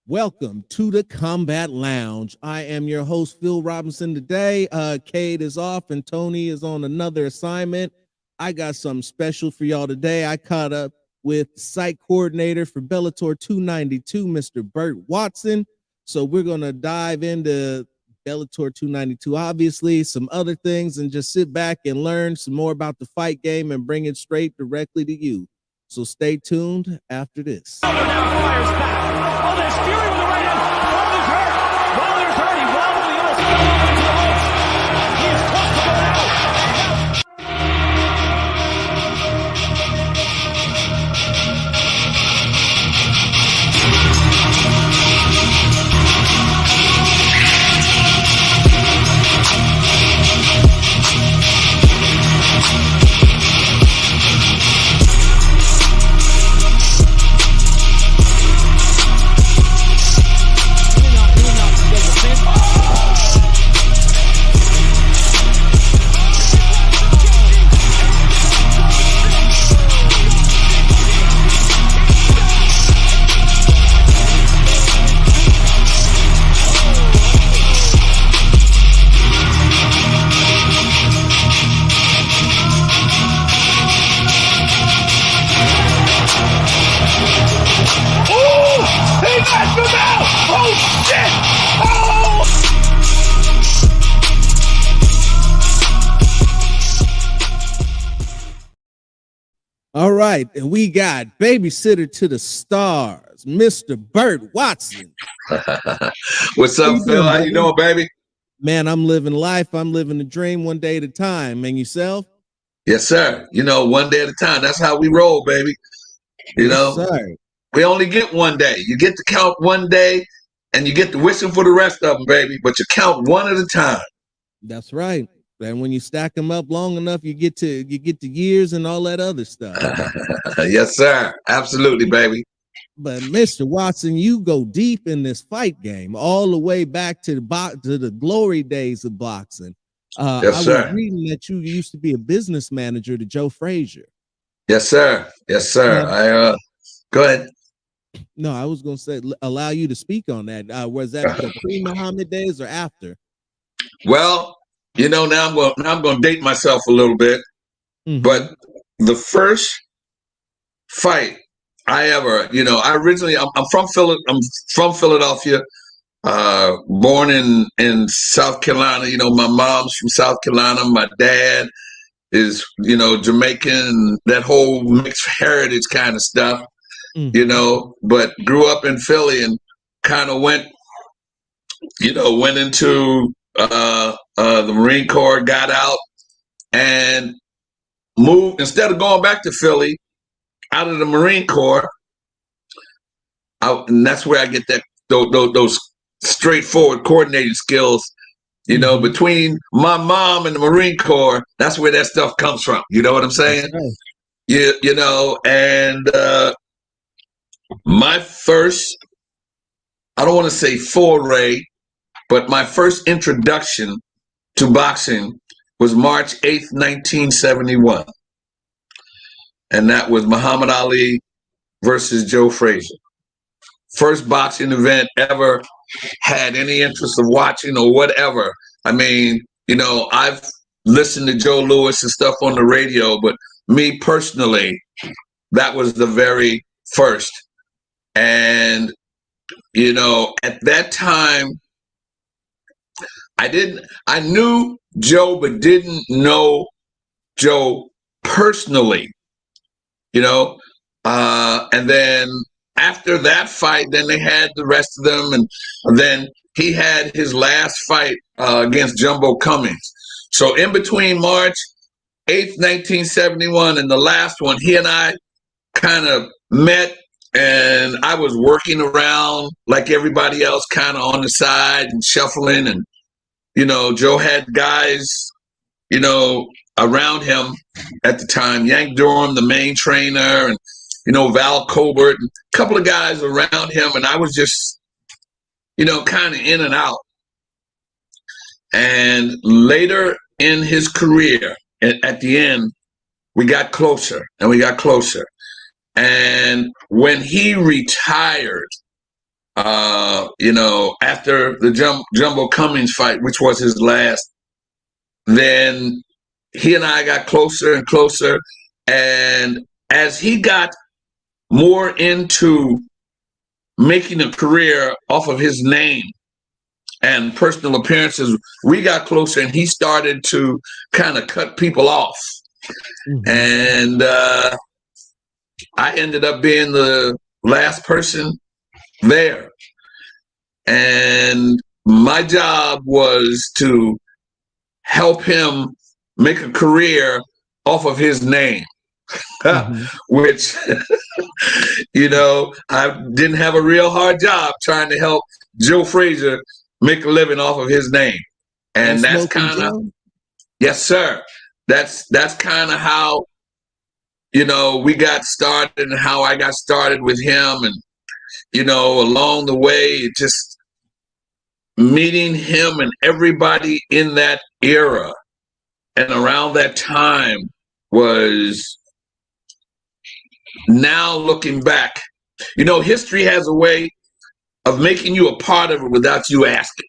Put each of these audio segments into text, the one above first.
Welcome to the Combat Lounge. I am your host, Phil Robinson. Today, Cade is off and Tony is on another assignment. I got something special for y'all today. I caught up with site coordinator for Bellator 292, Mr. Burt Watson. So we're going to dive into Bellator 292, obviously, some other things, and just sit back and learn some more about the fight game and bring it straight directly to you. So stay tuned after this. Now fires back. Oh, there's Fury with the right hand. Wilder's hurt. Wilder's hurt. He wildly almost fell over into the ropes. He is close to going out. All right, and we got babysitter to the stars, Mr. Burt Watson. What's up, Phil? How you doing, baby? Man, I'm living life. I'm living the dream one day at a time. And yourself? Yes, sir. You know, one day at a time. That's how we roll, baby. You know, sir. We only get one day. You get to count one day, and you get to wishing for the rest of them, baby. But you count one at a time. That's right. And when you stack them up long enough, you get to years and all that other stuff. Yes, sir. Absolutely, baby. But Mr. Watson, you go deep in this fight game, all the way back to the glory days of boxing. Yes, sir. I was reading that you used to be a business manager to Joe Frazier. Yes, sir. Yes, sir. Go ahead. No, I was going to say allow you to speak on that. Was that the pre-Muhammad days or after? Well, you know, now I'm going to date myself a little bit, but the first fight I ever, you know, I'm from Philadelphia, born in South Carolina. You know, my mom's from South Carolina. My dad is, you know, Jamaican, that whole mixed heritage kind of stuff, you know, but grew up in Philly and kind of went into the Marine Corps, got out and moved. Instead of going back to Philly, out of the Marine Corps, and that's where I get those straightforward coordinating skills. You know, between my mom and the Marine Corps, that's where that stuff comes from. You know what I'm saying? Right. You know, and my first, I don't want to say foray, but my first introduction to boxing was March 8th, 1971. And that was Muhammad Ali versus Joe Frazier. First boxing event ever had any interest of watching or whatever. I mean, you know, I've listened to Joe Louis and stuff on the radio, but me personally, that was the very first. And, you know, at that time, I knew Joe, but didn't know Joe personally, you know, and then after that fight, then they had the rest of them. And then he had his last fight against Jumbo Cummings. So in between March 8th, 1971 and the last one, he and I kind of met, and I was working around like everybody else, kind of on the side and shuffling. And, you know, Joe had guys, you know, around him at the time, Yank Durham, the main trainer, and, you know, Val Colbert, and a couple of guys around him. And I was just, you know, kind of in and out. And later in his career, at the end, we got closer and we got closer. And when he retired, After the Jumbo Cummings fight, which was his last, then he and I got closer and closer. And as he got more into making a career off of his name and personal appearances, we got closer and he started to kind of cut people off. Mm-hmm. And I ended up being the last person there. And my job was to help him make a career off of his name, Mm-hmm. which, I didn't have a real hard job trying to help Joe Frazier make a living off of his name. And that's kind of, yes, sir. That's kind of how, we got started and how I got started with him. And, along the way, just meeting him and everybody in that era and around that time was, now looking back, history has a way of making you a part of it without you asking.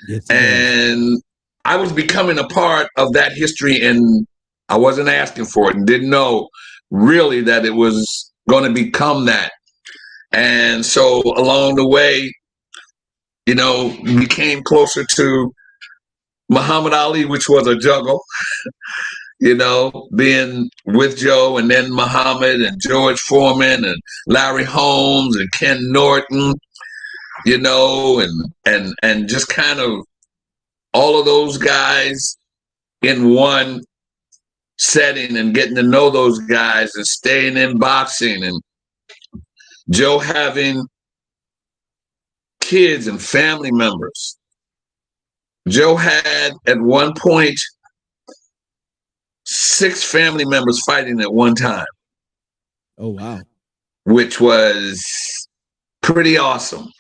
Yes, and I was becoming a part of that history, and I wasn't asking for it and didn't know really that it was going to become that. And so along the way, became closer to Muhammad Ali, which was a juggle, being with Joe and then Muhammad and George Foreman and Larry Holmes and Ken Norton, and just kind of all of those guys in one setting and getting to know those guys and staying in boxing, and Joe having kids and family members. Joe had at one point 6 family members fighting at one time. Oh, wow. Which was pretty awesome.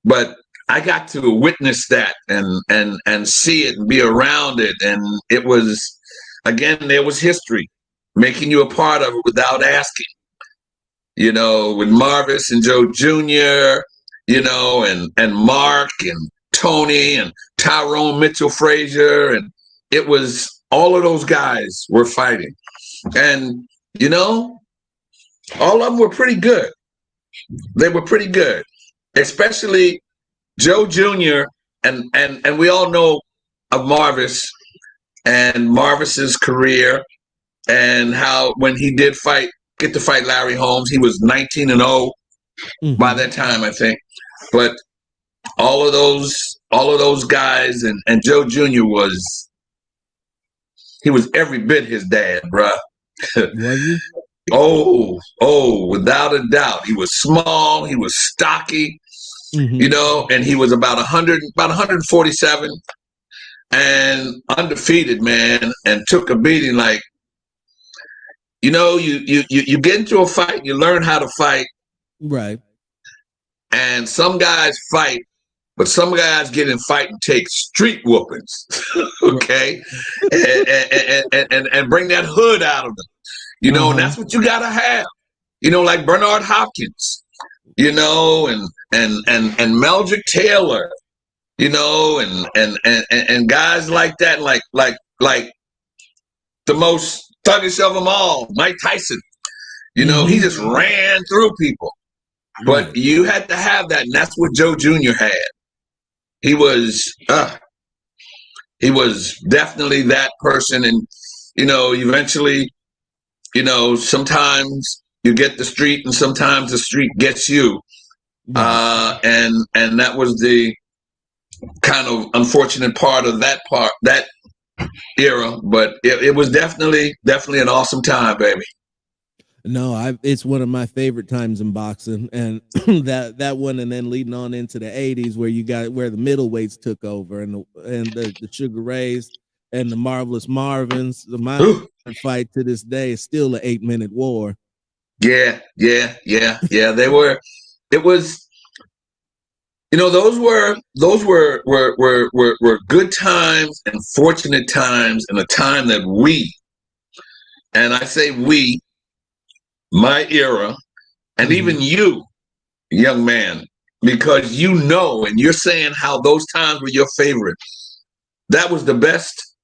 But I got to witness that and see it and be around it. And it was, again, there was history making you a part of it without asking. With Marvis and Joe Jr., and Mark and Tony and Tyrone Mitchell Frazier. And it was, all of those guys were fighting. And, all of them were pretty good. They were pretty good, especially Joe Jr. And we all know of Marvis and Marvis's career and how when he did get to fight Larry Holmes, he was 19-0 by that time, I think. But all of those guys and Joe Jr. he was every bit his dad, bruh. Was he? Oh, without a doubt. He was small, he was stocky, and he was about 147 and undefeated, man, and took a beating. Like, you get into a fight, you learn how to fight. Right. And some guys fight, but some guys get in fight and take street whoopings, okay? and bring that hood out of them. And that's what you gotta have. Like Bernard Hopkins, and Meldrick Taylor, and guys like that, like the most thuggish of them all, Mike Tyson. He just ran through people. But you had to have that, and that's what Joe Jr. had. He was definitely that person, and eventually, sometimes you get the street, and sometimes the street gets you. And that was the kind of unfortunate part of that era, but it was definitely an awesome time, baby. No, it's one of my favorite times in boxing, and that one, and then leading on into the 80s where the middleweights took over, and the Sugar Rays and the Marvelous Marvins. The Marvin fight to this day is still an 8-minute war. Yeah. They were. It was. Those were good times and fortunate times, and a time that and I say my era, and even you, young man, because and you're saying how those times were your favorite. That was the best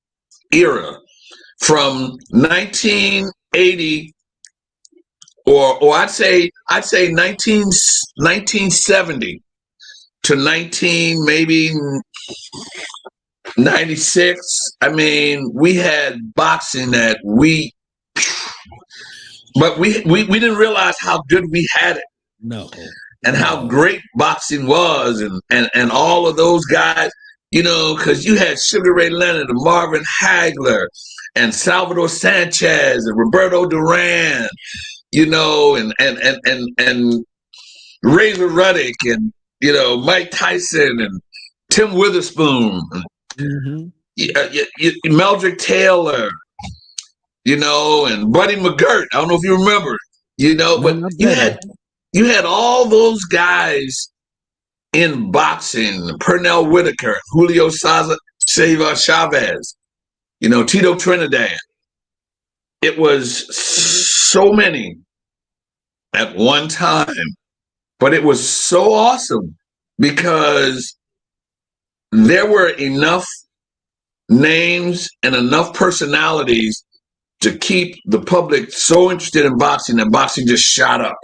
era from 1980, or I'd say 1970 to 19 maybe 96. I mean, we had boxing that we didn't realize how good we had it. No. And how great boxing was, and all of those guys, because you had Sugar Ray Leonard and Marvin Hagler and Salvador Sanchez and Roberto Duran, and Razor Ruddock and Mike Tyson and Tim Witherspoon, Meldrick Taylor, and Buddy McGirt. I don't know if you remember, but you had all those guys in boxing: Pernell Whitaker, Julio Cesar Chavez, Tito Trinidad. It was so many at one time, but it was so awesome because there were enough names and enough personalities to keep the public so interested in boxing that boxing just shot up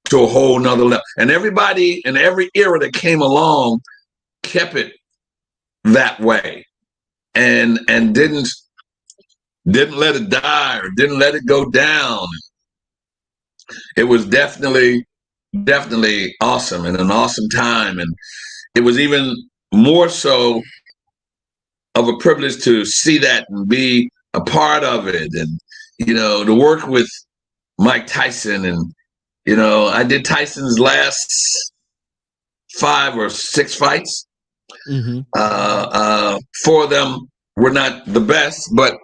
to a whole nother level. And everybody in every era that came along kept it that way and didn't let it die or didn't let it go down. It was definitely awesome and an awesome time. And it was even more so of a privilege to see that and be a part of it, and to work with Mike Tyson. And I did Tyson's last 5 or 6 fights. 4 of them were not the best, but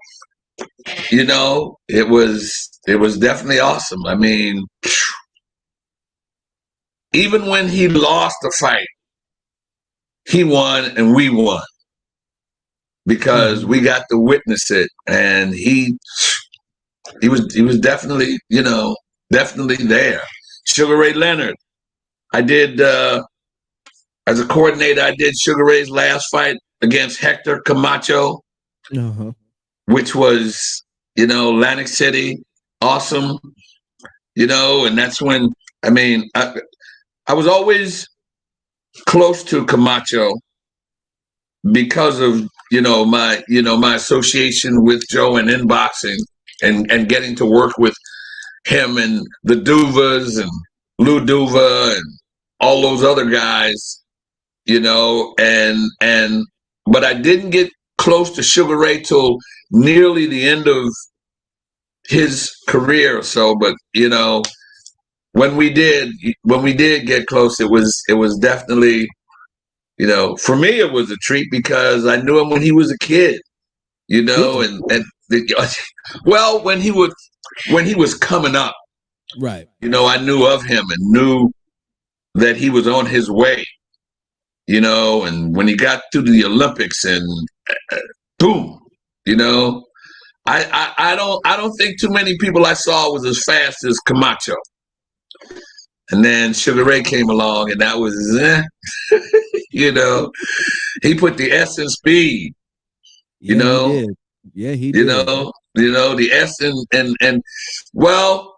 it was definitely awesome. I mean, even when he lost the fight, he won and we won because we got to witness it, and he was definitely definitely there. Sugar Ray Leonard, I did as a coordinator. I did Sugar Ray's last fight against Hector Camacho, which was Atlantic City, awesome. And that's when I was always close to Camacho because of my association with Joe and in boxing, and getting to work with him and the Duvas and Lou Duva and all those other guys, but I didn't get close to Sugar Ray till nearly the end of his career or so. But when we did get close, it was definitely, for me it was a treat because I knew him when he was a kid, well, when he was coming up, right? I knew of him and knew that he was on his way, and when he got to the Olympics and boom, I don't think too many people I saw was as fast as Camacho. And then Sugar Ray came along, and that was, he put the S in speed, He did. Yeah, he did. The S and well,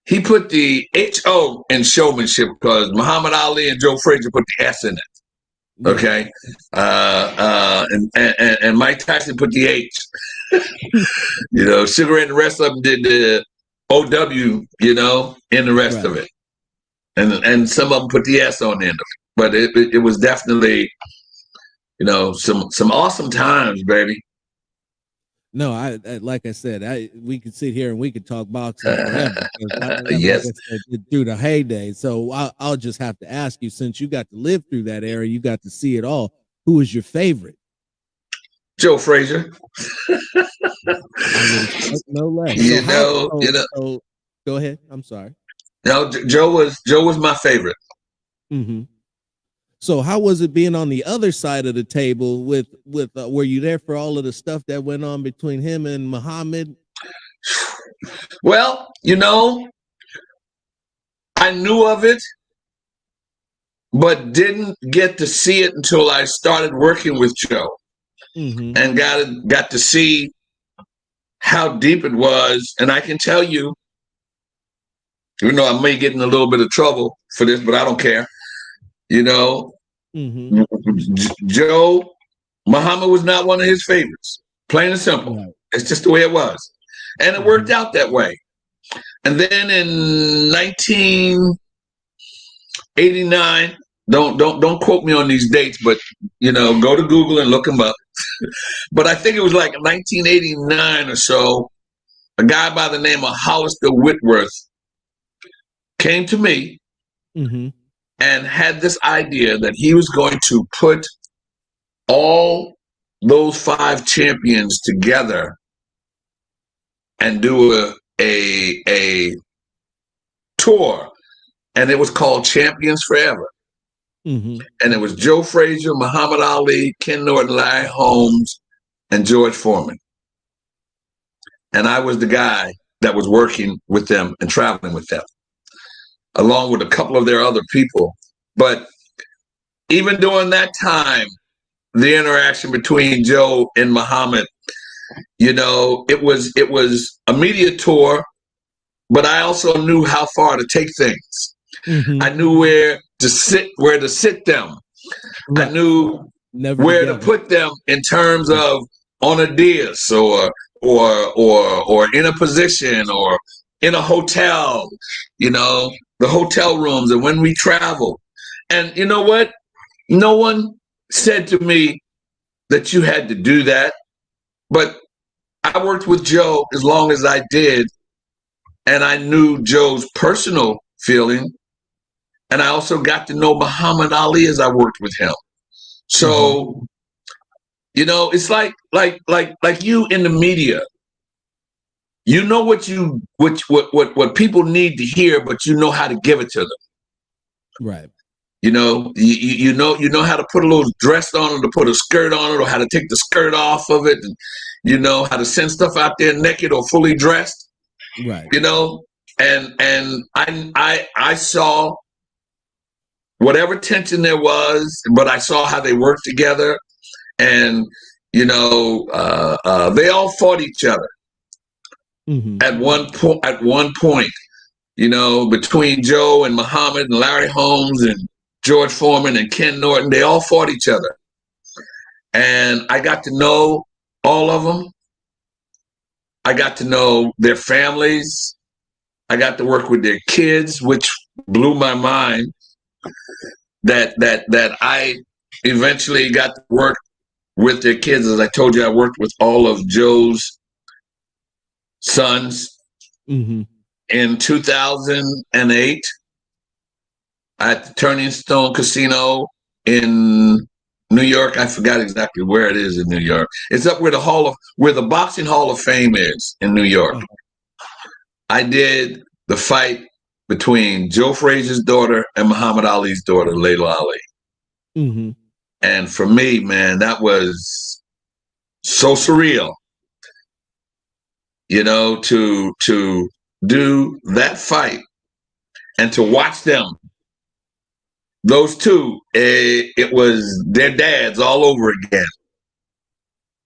he put the HO in showmanship because Muhammad Ali and Joe Frazier put the S in it. Yeah. Okay. And Mike Tyson put the H. Sugar Ray and the rest of them did the OW, in the rest of it. And some of them put the S on the end of it. But it was definitely, some awesome times, baby. No, I like I said, we could sit here and we could talk boxing forever. Yes, like I said, through the heyday. So I'll just have to ask you, since you got to live through that era, you got to see it all. Who was your favorite? Joe Frazier. No less. So go ahead. I'm sorry. No, Joe was my favorite. Mm-hmm. So how was it being on the other side of the table with were you there for all of the stuff that went on between him and Muhammad? Well, I knew of it, but didn't get to see it until I started working with Joe and got to see how deep it was. And I can tell you, even though I may get in a little bit of trouble for this, but I don't care. You know, Joe Muhammad was not one of his favorites. Plain and simple. Right. It's just the way it was, and it worked out that way. And then in 1989, don't quote me on these dates, but go to Google and look them up. But I think it was like 1989 or so. A guy by the name of Hollister Whitworth came to me and had this idea that he was going to put all those 5 champions together and do a tour, and it was called Champions Forever. And it was Joe Frazier, Muhammad Ali, Ken Norton, Larry Holmes, and George Foreman. And I was the guy that was working with them and traveling with them, along with a couple of their other people. But even during that time, the interaction between Joe and Muhammad, it was a media tour, but I also knew how far to take things. I knew where to sit them. Right. I knew where to put them in terms of on a dais or in a position or in a hotel, the hotel rooms and when we travel. And you know what? No one said to me that you had to do that, but I worked with Joe as long as I did, and I knew Joe's personal feeling, and I also got to know Muhammad Ali as I worked with him. So, it's like you in the media. You know what people need to hear, but you know how to give it to them. Right. You know how to put a little dress on it, or put a skirt on it, or how to take the skirt off of it, and how to send stuff out there naked or fully dressed. Right. And I saw whatever tension there was, but I saw how they worked together, and they all fought each other at one point. Between Joe and Muhammad and Larry Holmes and George Foreman and Ken Norton, they all fought each other. And I got to know all of them. I got to know their families. I got to work with their kids, which blew my mind. That I eventually got to work with their kids. As I told you, I worked with all of Joe's sons. In 2008 at the Turning Stone Casino in New York. I forgot exactly where it is in New York. It's up where the Boxing Hall of Fame is in New York. I did the fight between Joe Frazier's daughter and Muhammad Ali's daughter, Layla Ali. And for me, man, that was so surreal. To do that fight and to watch them, those two, it was their dads all over again,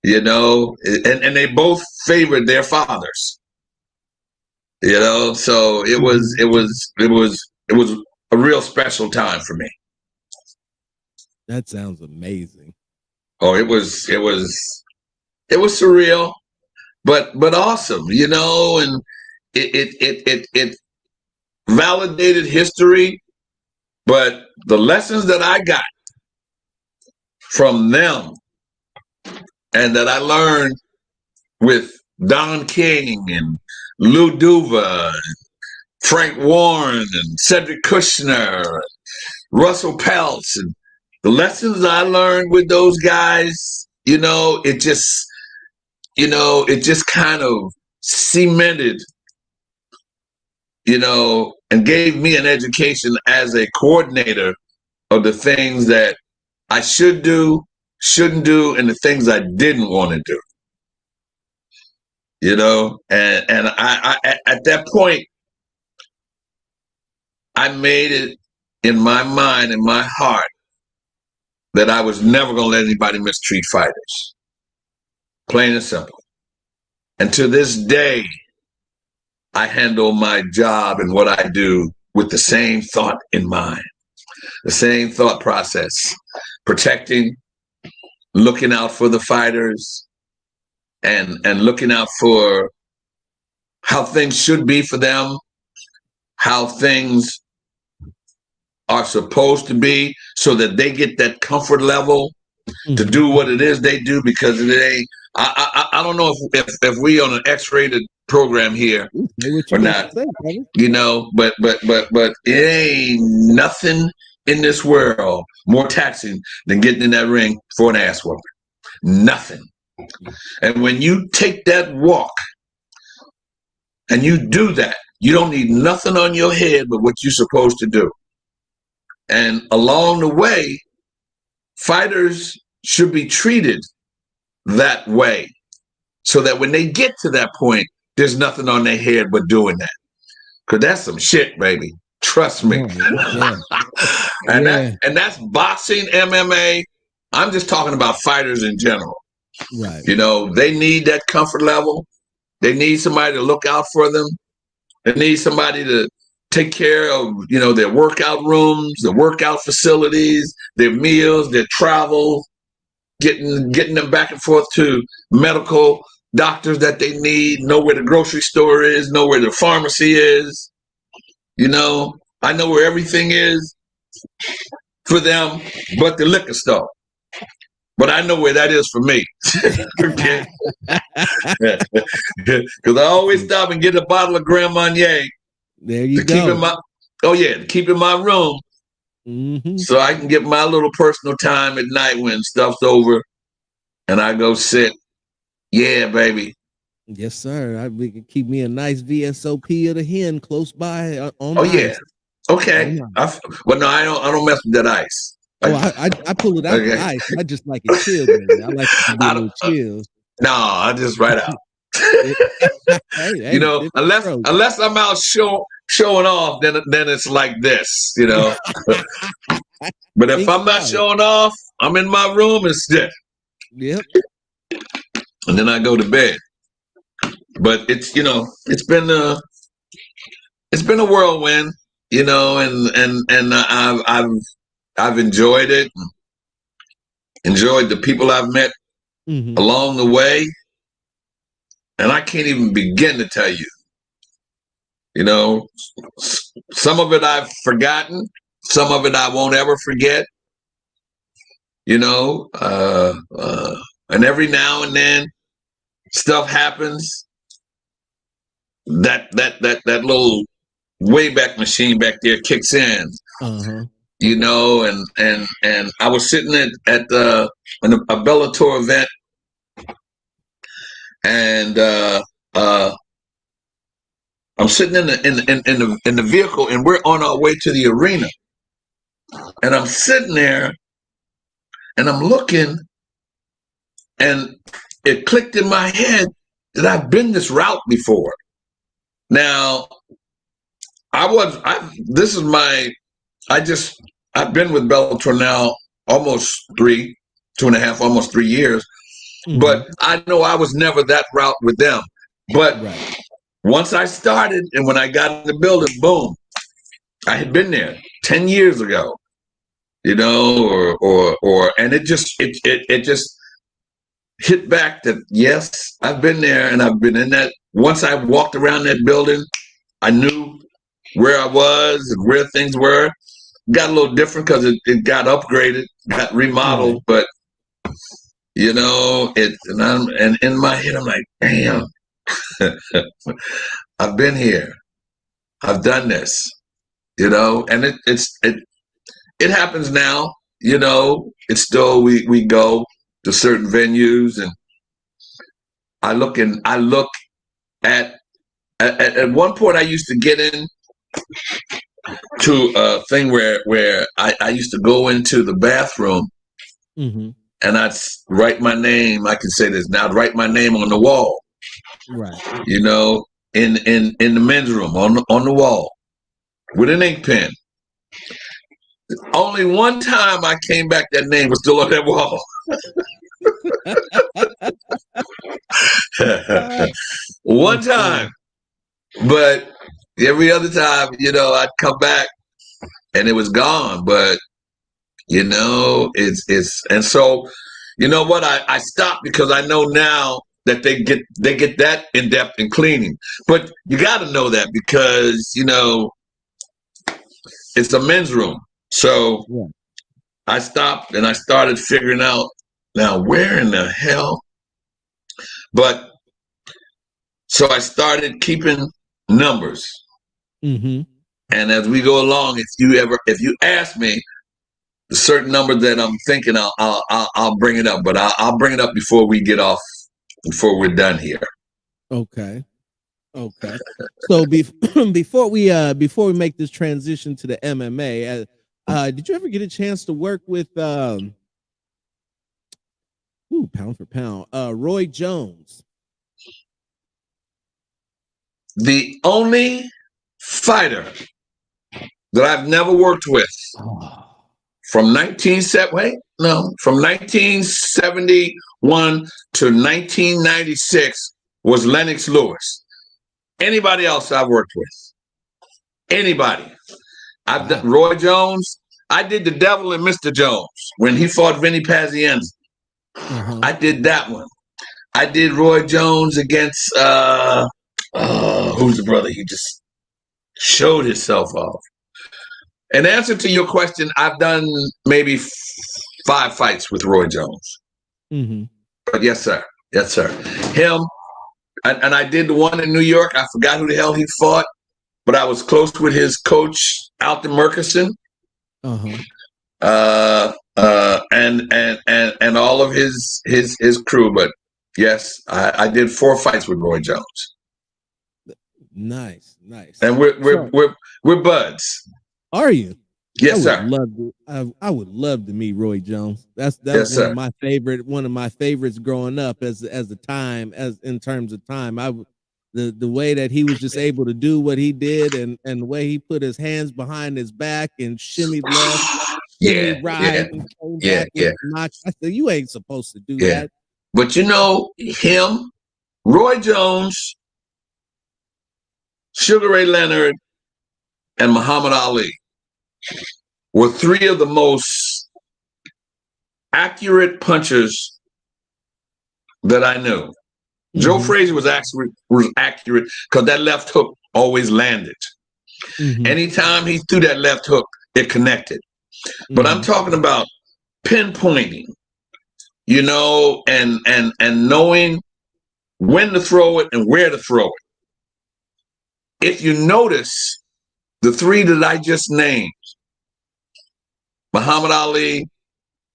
and they both favored their fathers, so it was a real special time for me. That sounds amazing. Oh, it was surreal, but awesome, and it validated history, but the lessons that I got from them and that I learned with Don King and Lou Duva and Frank Warren and Cedric Kushner, and Russell Peltz, and the lessons I learned with those guys, it just kind of cemented, and gave me an education as a coordinator of the things that I should do, shouldn't do, and the things I didn't want to do. And I at that point, I made it in my mind, in my heart, that I was never going to let anybody mistreat fighters. Plain and simple. And to this day, I handle my job and what I do with the same thought in mind, the same thought process, protecting, looking out for the fighters, and looking out for how things should be for them, how things are supposed to be, so that they get that comfort level to do what it is they do, because it ain't. I don't know if we on an X-rated program here or not, you know, but it ain't nothing in this world more taxing than getting in that ring for an ass whooping. Nothing. And when you take that walk and you do that, you don't need nothing on your head but what you're supposed to do. And along the way, fighters should be treated that way, so that when they get to that point, there's nothing on their head but doing that. Because that's some shit, baby. Trust me. Yeah. And that's boxing, MMA. I'm just talking about fighters in general. Right. You know, they need that comfort level. They need somebody to look out for them. They need somebody to take care of, you know, their workout rooms, their workout facilities, their meals, their travel, getting them back and forth to medical doctors that they need, know where the grocery store is, know where the pharmacy is. You know, I know where everything is for them but the liquor store. But I know where that is for me. Because I always stop and get a bottle of Grand Marnier. There you go. Keep in my room. So I can get my little personal time at night when stuff's over, and I go sit. Yeah, baby. Yes, sir. We can keep me a nice VSOP of the hen close by on ice. Yeah. Okay. Well, no, I don't mess with that ice. I pull it out the ice. I just like it chilled, baby. I like it to be a little chill. No, I just right out. You know, unless I'm out showing off, then it's like this, you know. But if I'm not showing off, I'm in my room and sit. Yep. And then I go to bed. But it's, you know, it's been a whirlwind, you know, and I've enjoyed it. Enjoyed the people I've met along the way. And I can't even begin to tell you. You know, some of it I've forgotten. Some of it I won't ever forget. You know, and every now and then stuff happens. That little Wayback Machine back there kicks in. You know, and I was sitting at a Bellator event, and I'm sitting in the vehicle, and we're on our way to the arena, and I'm sitting there, and I'm looking, and it clicked in my head that I've been this route before. Now, I've been with Bellator now almost 2.5, almost 3 years. But I know I was never that route with them. But once I started, and when I got in the building, boom, I had been there 10 years ago, you know, and it just hit back that, yes, I've been there, and I've been in that. Once I walked around that building, I knew where I was and where things were. Got a little different because it got upgraded, got remodeled, but you know, and in my head, I'm like, damn, I've been here. I've done this, you know, and it happens now, you know. It's still, we go to certain venues, and I look at one point I used to get in to a thing where I used to go into the bathroom, and I'd write my name. I can say this now. I'd write my name on the wall, you know, in the men's room on the wall with an ink pen. Only one time I came back, that name was still on that wall. One That's time. funny. But every other time, I'd come back and it was gone. But it's and so you know what? I stopped because I know now that they get that in depth in cleaning. But you got to know that because it's a men's room. So Yeah. I stopped and I started figuring out now where in the hell. But so I started keeping numbers. Mm-hmm. And as we go along, if you ask me a certain number that I'm thinking, I'll bring it up. But I'll bring it up before before we're done here. Okay. Okay. So before we make this transition to the MMA, did you ever get a chance to work with pound for pound, Roy Jones? The only fighter that I've never worked with from 1971 to 1996 was Lennox Lewis. Anybody else I've worked with? Anybody? I've done Roy Jones. I did the Devil and Mr. Jones when he fought Vinny Pazienza. I did that one. I did Roy Jones against who's the brother? He just showed himself off. In answer to your question, I've done maybe 5 fights with Roy Jones. Mm-hmm. But yes, sir. Yes, sir. Him, and I did the one in New York. I forgot who the hell he fought, but I was close with his coach, Alton Murkison. And all of his crew. But yes, I did 4 fights with Roy Jones. Nice. And we're buds. Are you? Yes, sir. I would love to meet Roy Jones. That Yes, was one of my favorites growing up as in terms of time. The way that he was just able to do what he did and the way he put his hands behind his back and shimmied left, shimmied right, and came back with knock. I said, you ain't supposed to do that. But him, Roy Jones, Sugar Ray Leonard, and Muhammad Ali were 3 of the most accurate punchers that I knew. Mm-hmm. Joe Frazier was accurate because that left hook always landed. Mm-hmm. Anytime he threw that left hook, it connected. Mm-hmm. But I'm talking about pinpointing, and knowing when to throw it and where to throw it. If you notice, the 3 that I just named, Muhammad Ali,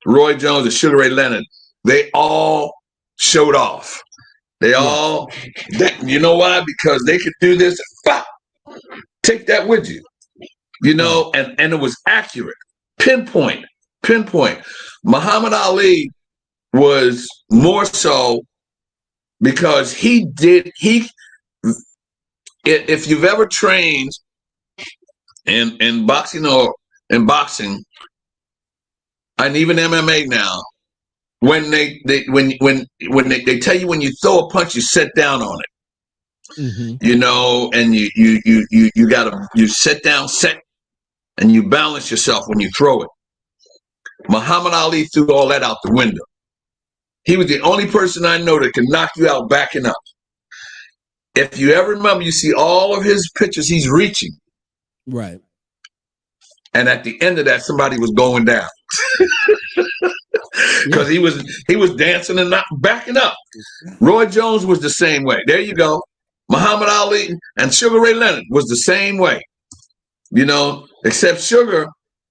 Roy Jones, and Sugar Ray Leonard, they all showed off. They all, you know why? Because they could do this, take that with you, and it was accurate, pinpoint. Muhammad Ali was more so because if you've ever trained in boxing or in boxing, and even MMA now, when they tell you when you throw a punch, you sit down on it, mm-hmm. And you sit down, and you balance yourself when you throw it. Muhammad Ali threw all that out the window. He was the only person I know that could knock you out backing up. If you ever remember, you see all of his pictures, he's reaching. Right. And at the end of that, somebody was going down. Because he was dancing and not backing up. Roy Jones was the same way. There you go. Muhammad Ali and Sugar Ray Leonard was the same way. Except Sugar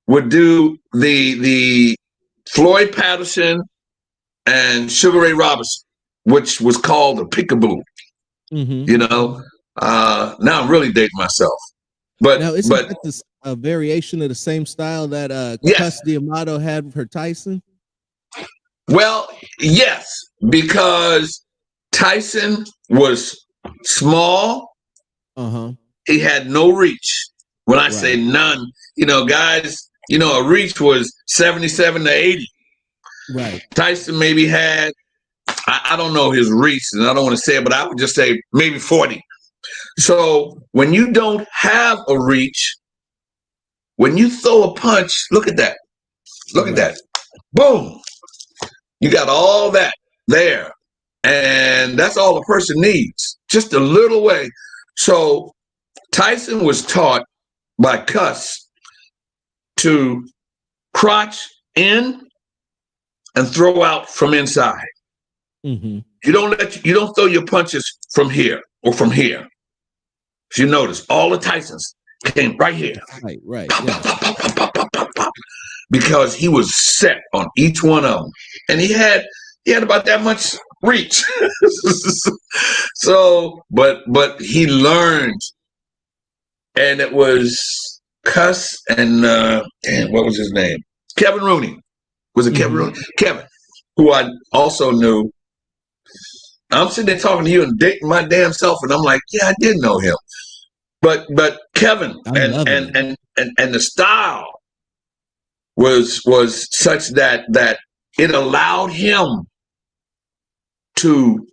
would do the Floyd Patterson and Sugar Ray Robinson, which was called the peekaboo. Mm-hmm. Now I'm really dating myself. But now isn't that this a variation of the same style that Cus D'Amato had for Tyson? Well, yes, because Tyson was small. He had no reach. When I say none, guys a reach was 77 to 80. Right. Tyson maybe had, I don't know his reach, and I don't want to say it, but I would just say maybe 40. So when you don't have a reach, when you throw a punch, look at that. Look at that. Boom. You got all that there. And that's all a person needs. Just a little way. So Tyson was taught by Cuss to crotch in and throw out from inside. Mm-hmm. You don't throw your punches from here or from here. If you notice, all the Tysons came right here. Right. Pop, Yeah. pop, pop, pop, pop, pop, pop, pop, because he was set on each one of them, and he had about that much reach. So, but he learned, and it was Cuss and what was his name? Kevin Rooney. Was it Kevin Rooney? Kevin, who I also knew. I'm sitting there talking to you and dating my damn self, and I'm like, yeah, I did know him. But Kevin and the style was such that it allowed him to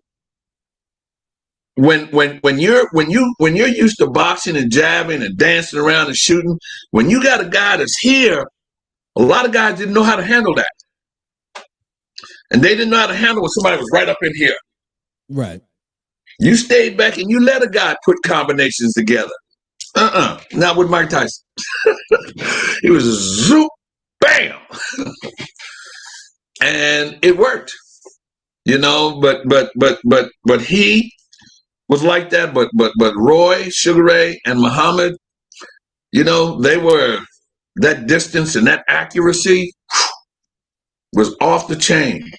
when you're used to boxing and jabbing and dancing around and shooting, when you got a guy that's here, a lot of guys didn't know how to handle that. And they didn't know how to handle when somebody was right up in here. Right. You stayed back and you let a guy put combinations together. Not with Mike Tyson. He was a zoop, bam. And it worked. But he was like that. But Roy, Sugar Ray, and Muhammad, they were, that distance and that accuracy was off the chain.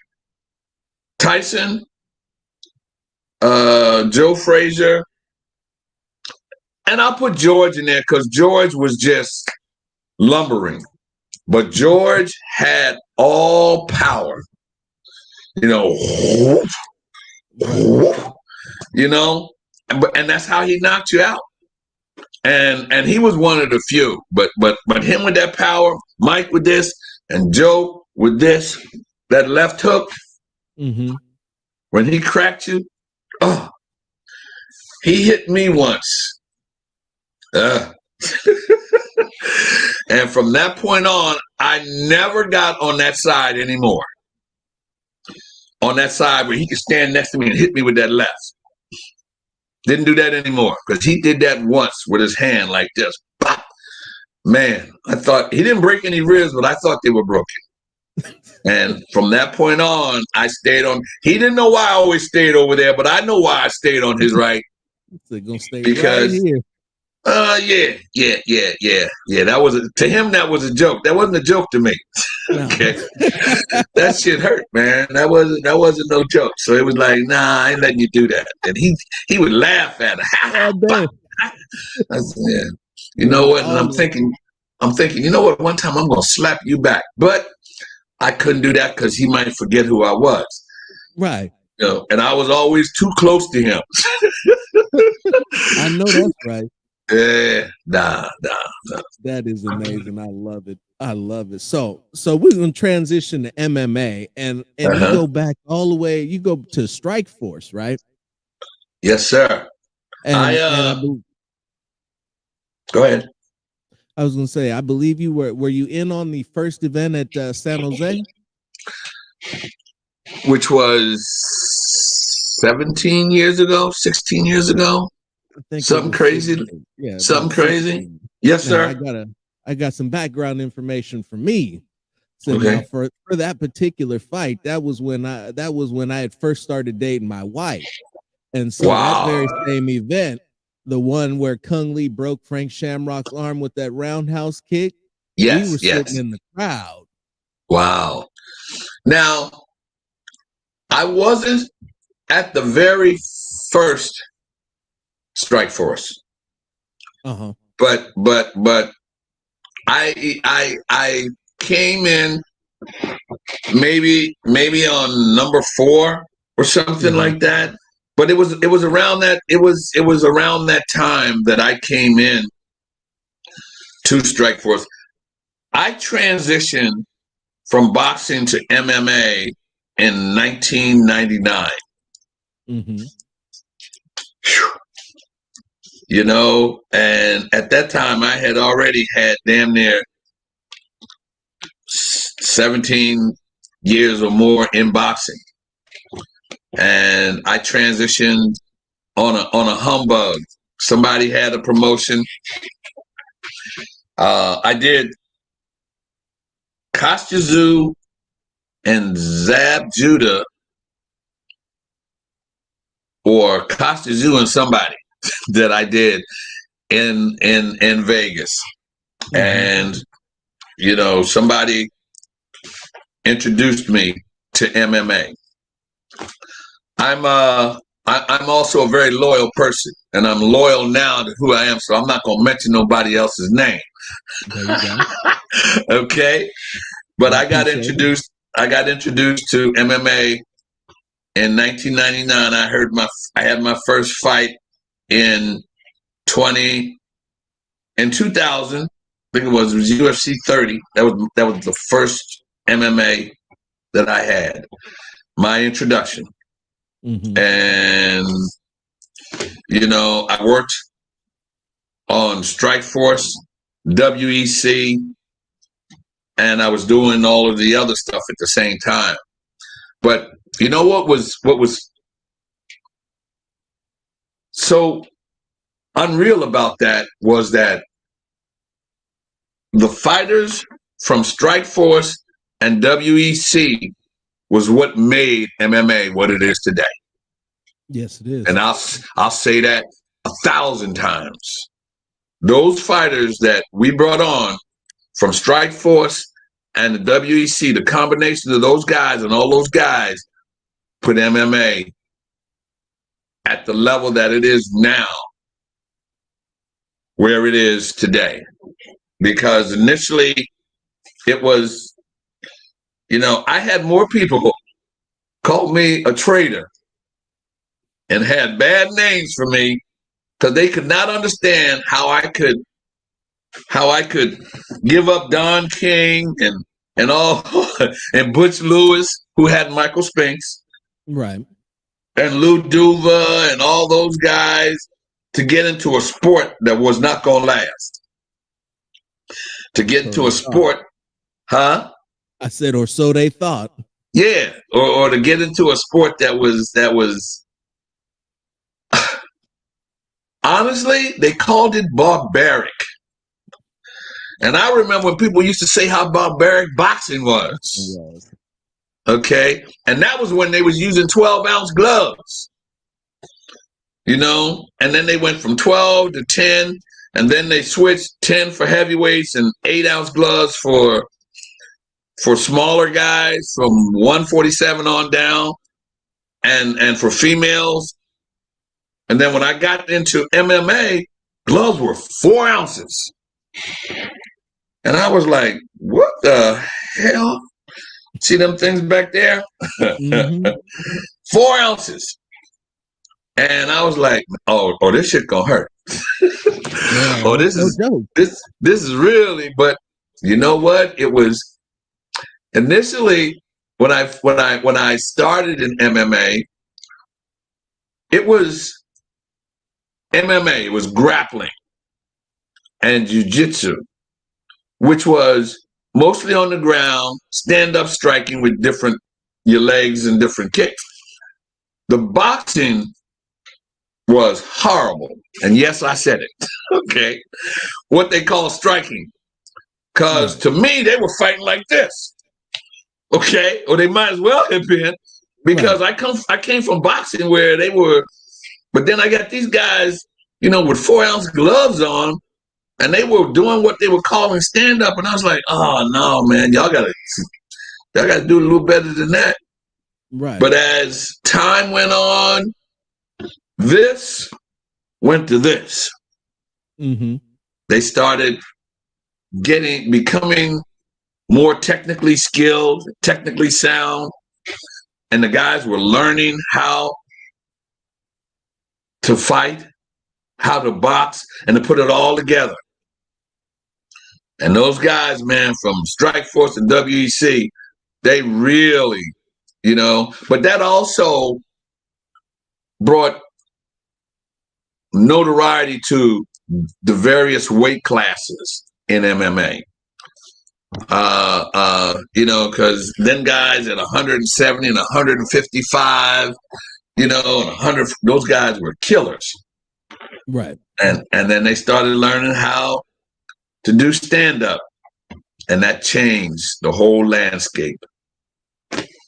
Tyson, Joe Frazier, and I'll put George in there because George was just lumbering. But George had all power. And that's how he knocked you out. And he was one of the few. But him with that power, Mike with this, and Joe with this, that left hook, when he cracked you, he hit me once. And from that point on, I never got on that side anymore. On that side where he could stand next to me and hit me with that left. Didn't do that anymore because he did that once with his hand like this. Pop. Man, I thought he didn't break any ribs, but I thought they were broken. And from that point on, I stayed on. He didn't know why I always stayed over there, but I know why I stayed on his right. So gonna stay because right here. Yeah. That was to him. That was a joke. That wasn't a joke to me. Okay, that shit hurt, man. That wasn't no joke. So it was like, nah, I ain't letting you do that. And he would laugh at it. I said, yeah. You know what? And I'm thinking, you know what? One time I'm gonna slap you back, but I couldn't do that because he might forget who I was. Right. And I was always too close to him. I know that's right. Yeah, nah. That is amazing. I love it. So we're gonna transition to MMA, and you go back all the way. You go to Strike Force, right? Yes, sir. And go ahead. I was gonna say, I believe you were you in on the first event at San Jose, which was 17 years ago, 16 years ago. I think something crazy. Yeah, something crazy. Yes, sir. I got some background information for me. So okay. Now for that particular fight, that was when I had first started dating my wife. And so that very same event, the one where Kung Lee broke Frank Shamrock's arm with that roundhouse kick, we were sitting in the crowd. Wow. Now, I wasn't at the very first Strike Force. But I came in maybe on number 4 or something like that. But it was around that it was around that time that I came in to Strike Force. I transitioned from boxing to MMA in 1999. Mm-hmm. You know, and at that time I had already had damn near 17 years or more in boxing. And I transitioned on a humbug. Somebody had a promotion. I did Kostazu and Zab Judah, or Kostazu and somebody that I did in Vegas. Mm-hmm. And you know, somebody introduced me to MMA. I'm also a very loyal person, and I'm loyal now to who I am. So I'm not gonna mention nobody else's name. There you go. Okay, but I I got appreciate it. introduced. I got introduced to MMA in 1999. I had my first fight in 2000. I think it was UFC 30. That was the first MMA that I had. My introduction. Mm-hmm. And you know, I worked on Strike Force, WEC, and I was doing all of the other stuff at the same time. But you know what was so unreal about that was that the fighters from Strike Force and WEC was what made MMA what it is today. Yes, it is. And I'll say that 1,000 times. Those fighters that we brought on from Strike Force and the WEC, the combination of those guys and all those guys put MMA at the level that it is now, where it is today. Because initially it was, you know, I had more people call me a traitor and had bad names for me because they could not understand how I could give up Don King and all and Butch Lewis, who had Michael Spinks, Right. and Lou Duva and all those guys to get into a sport that was not gonna last. To get So into they a thought. sport, huh? I said, or so they thought. Yeah, or to get into a sport that was honestly, they called it barbaric. And I remember when people used to say how barbaric boxing was. Was. Okay. And that was when they was using 12-ounce gloves. You know, and then they went from 12 to 10, and then they switched 10 for heavyweights and 8-ounce gloves for smaller guys from 147 on down, and for females. And then when I got into MMA, gloves were 4 ounces. And I was like, what the hell? See them things back there? Mm-hmm. 4 ounces. And I was like, oh, this shit gonna hurt. Yeah, Oh, it's no joke. this is really, but you know what? It was initially when I started in MMA, it was MMA, it was grappling and jiu-jitsu, which was mostly on the ground, stand-up striking with your legs and different kicks. The boxing was horrible. And yes, I said it. Okay. What they call striking. Because to me, they were fighting like this. Okay. Or they might as well have been. Because I came from boxing where they were, but then I got these guys, you know, with 4-ounce gloves on, and they were doing what they were calling stand up. And I was like, oh no, man, y'all gotta do a little better than that. Right. But as time went on, this went to this. Mm-hmm. They started becoming more technically skilled, technically sound, and the guys were learning how to fight, how to box, and to put it all together. And those guys, man, from Strike Force and WEC, they really, but that also brought notoriety to the various weight classes in MMA. Because then guys at 170 and 155, and 100, those guys were killers. Right. And then they started learning how to do stand-up, and that changed the whole landscape.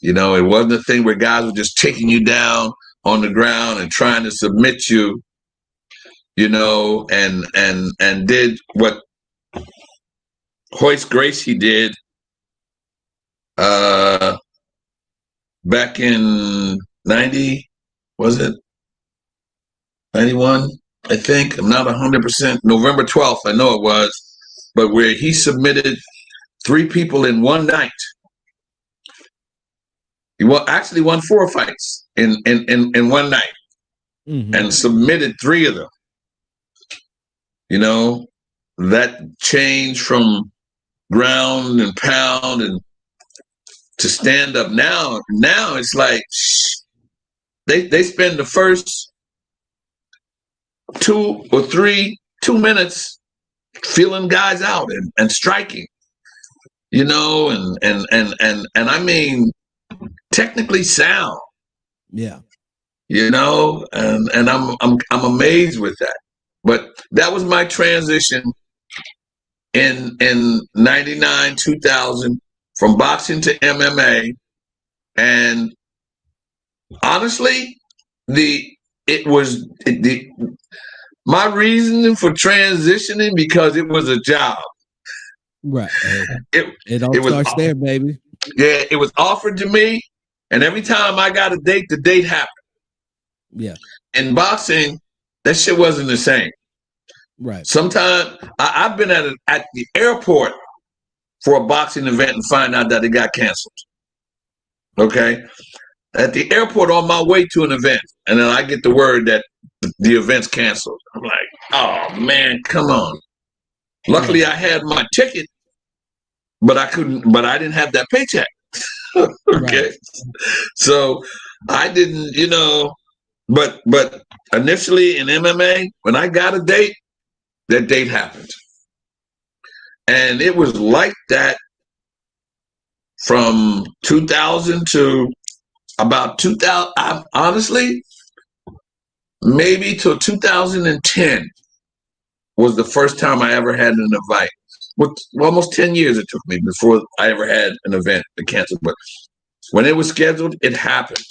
It wasn't a thing where guys were just taking you down on the ground and trying to submit you, and did what Hoist Gracie did back in 90, was it? 91, I think. I'm not 100%. November 12th, I know it was. But where he submitted 3 people in one night. He actually won 4 fights in one night, and submitted 3 of them. That change from ground and pound and to stand up. Now it's like they spend the first 2 or 3 minutes feeling guys out and striking, and I mean technically sound. Yeah. And I'm amazed with that. But that was my transition in 99, 2000 from boxing to MMA. And honestly, my reasoning for transitioning, because it was a job. Right. It all starts there, baby. Yeah, it was offered to me, and every time I got a date, the date happened. Yeah. In boxing, that shit wasn't the same. Right. Sometimes I've been at the airport for a boxing event and find out that it got canceled. Okay? At the airport on my way to an event, and then I get the word that the event's canceled. I'm like, oh man, come on. Luckily, I had my ticket, but I didn't have that paycheck. Okay. Right. So I didn't, but initially in MMA, when I got a date, that date happened. And it was like that from 2000 to about 2000, honestly, maybe till 2010 was the first time I ever had an invite. Almost 10 years it took me before I ever had an event that canceled. But when it was scheduled, it happened.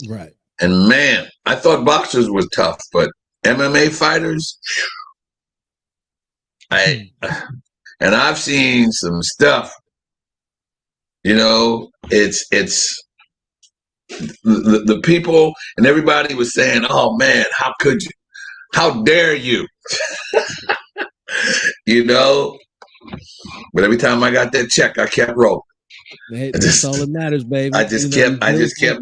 Right. And man, I thought boxers was tough, but MMA fighters, and I've seen some stuff. It's the people, and everybody was saying, "Oh man, how could you? How dare you?" But every time I got that check, I kept rolling. That's all that matters, baby. I just kept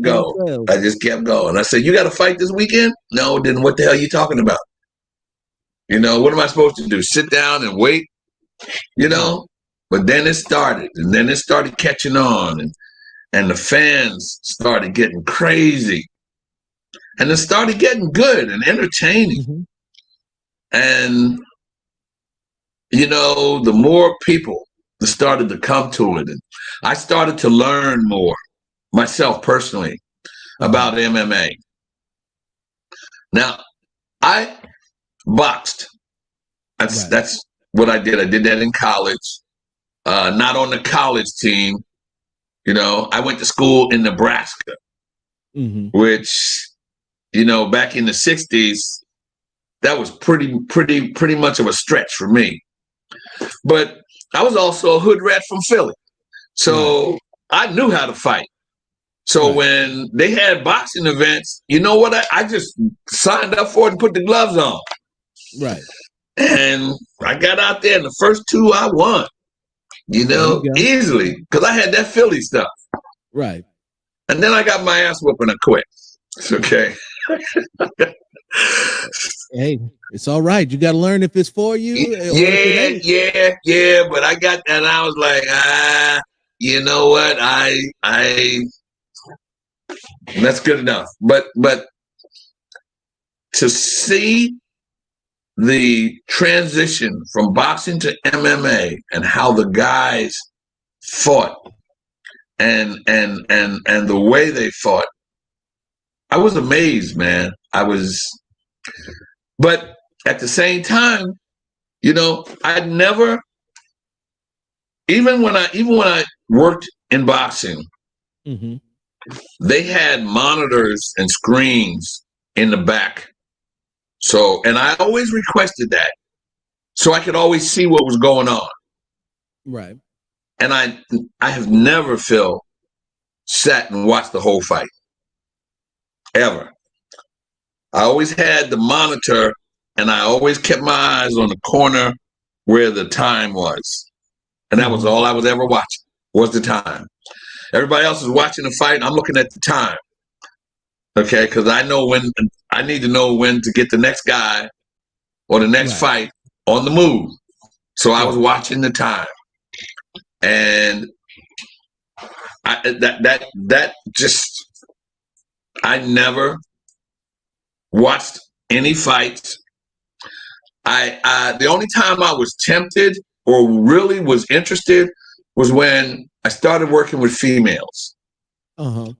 going. I just kept going. I said, "You got to fight this weekend?" No, then what the hell are you talking about? What am I supposed to do? Sit down and wait? But then it started, and then it started catching on, and the fans started getting crazy, and it started getting good and entertaining. And the more people that started to come to it, and I started to learn more myself personally about MMA. Now, I boxed. That's what I did. I did that in college. Not on the college team. I went to school in Nebraska, which, back in the 60s, that was pretty much of a stretch for me. But I was also a hood rat from Philly. So I knew how to fight. So when they had boxing events, you know what? I just signed up for it and put the gloves on. Right. And I got out there, and the first 2 I won, easily, because I had that Philly stuff. Right. And then I got my ass whooping and quit. It's okay. Hey, it's all right. You got to learn if it's for you or if it ain't. Yeah. But I got that. And I was like, you know what? That's good enough. But to see the transition from boxing to MMA and how the guys fought and the way they fought, I was amazed, man. But at the same time, I'd never, even when I worked in boxing, Mm-hmm. they had monitors and screens in the back. So, and I always requested that so I could always see what was going on. Right. And I have never, Phil, sat and watched the whole fight. Ever. I always had the monitor and I always kept my eyes on the corner where the time was. And that was all I was ever watching, was the time. Everybody else is watching the fight, and I'm looking at the time. Okay, because I know when I need to know when to get the next guy or the next fight on the move. So I was watching the time. And that just, I never watched any fights. The only time I was tempted or really was interested was when I started working with females. And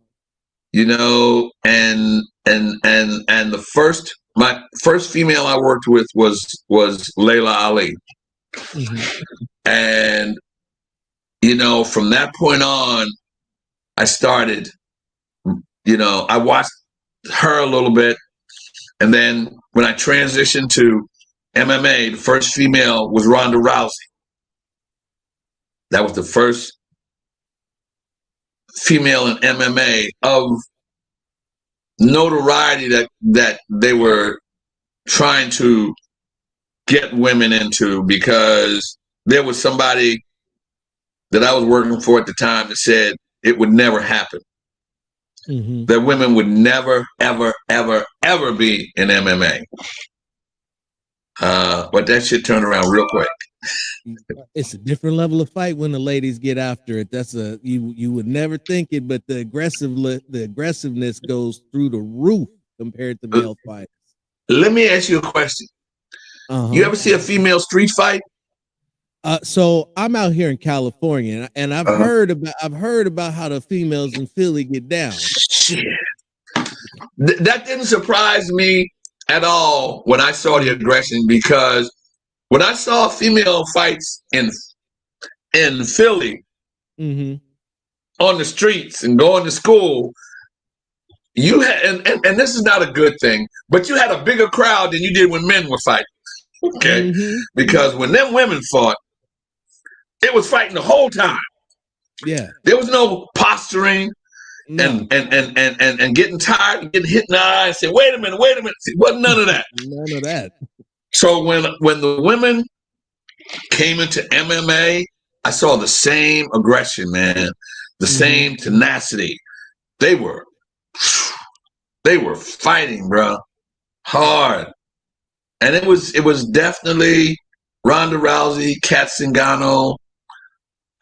my first female I worked with was Layla Ali. And from that point on, I started, I watched her a little bit. And then when I transitioned to MMA, the first female was Ronda Rousey. That was the first female in MMA of notoriety that they were trying to get women into, because there was somebody that I was working for at the time that said it would never happen. That women would never, ever, ever, ever be in MMA. But that shit turned around real quick. It's a different level of fight when the ladies get after it. That's you would never think it, but the aggressiveness goes through the roof compared to male fighters. Let me ask you a question. You ever see a female street fight? So I'm out here in California, and I've heard about how the females in Philly get down. Shit. That didn't surprise me at all when I saw the aggression, because when I saw female fights in Philly on the streets and going to school, you had, and this is not a good thing, but you had a bigger crowd than you did when men were fighting. Okay, because when them women fought, it was fighting the whole time. Yeah, there was no posturing. No. And getting tired and getting hit in the eye and say, wait a minute. It wasn't none of that. None of that. So when the women came into MMA, I saw the same aggression, man, the same tenacity. They were fighting, bro, hard. And it was definitely Ronda Rousey, Kat Zingano.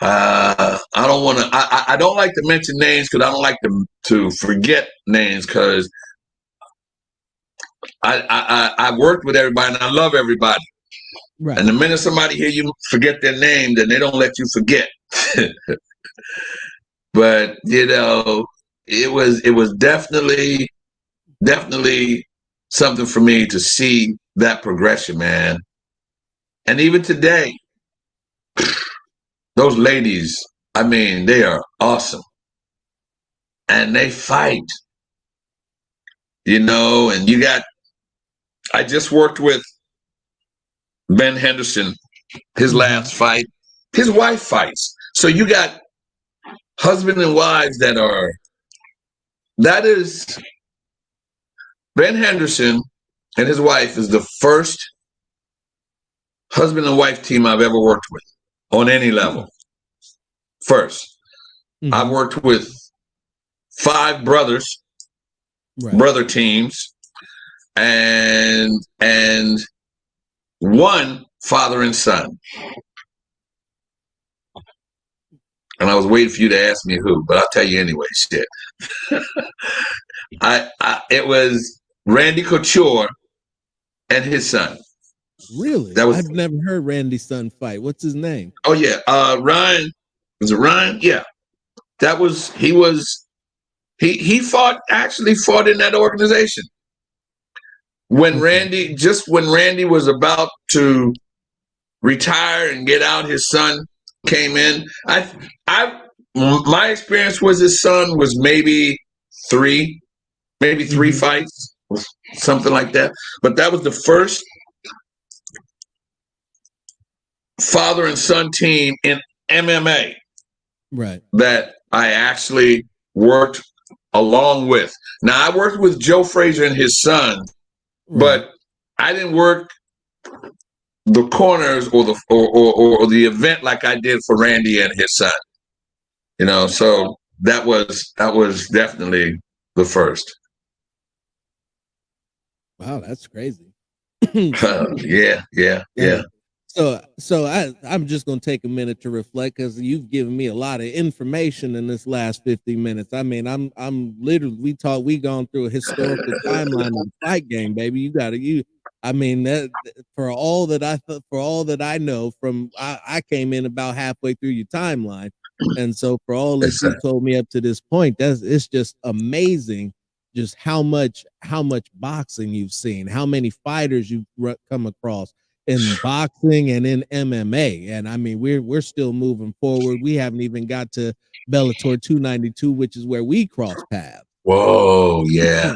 I don't like to mention names because I don't like to forget names, because I worked with everybody and I love everybody. Right. And the minute somebody hear you forget their name, then they don't let you forget. But it was definitely something for me to see that progression, man. And even today, those ladies, I mean, they are awesome. And they fight, and I just worked with Ben Henderson, his last fight. His wife fights. So you got husband and wives that is, Ben Henderson and his wife is the first husband and wife team I've ever worked with on any level. First. I've worked with 5 brothers brother teams, and one father and son. And I was waiting for you to ask me who, but I'll tell you anyway. Shit. It was Randy Couture and his son. Really? I've never heard Randy's son fight. What's his name? Oh yeah, Ryan. Was it Ryan? Yeah, he actually fought in that organization when Randy was about to retire and get out. His son came in. My experience was his son was maybe three fights, something like that. But that was the first father and son team in MMA that I actually worked along with. Now I worked with Joe Frazier and his son, but I didn't work the corners or the event like I did for Randy and his son. You know, so that was definitely the first. Wow, that's crazy. Yeah. So I'm just gonna take a minute to reflect because you've given me a lot of information in this last 50 minutes. I mean, I'm literally we gone through a historical timeline of the fight game, baby. I mean that for all that I know from I came in about halfway through your timeline, and so for all that you told me up to this point, it's just amazing. Just how much boxing you've seen, how many fighters you've come across in boxing and in MMA. And I mean, we're still moving forward. We haven't even got to Bellator 292, which is where we cross paths. Whoa, yeah.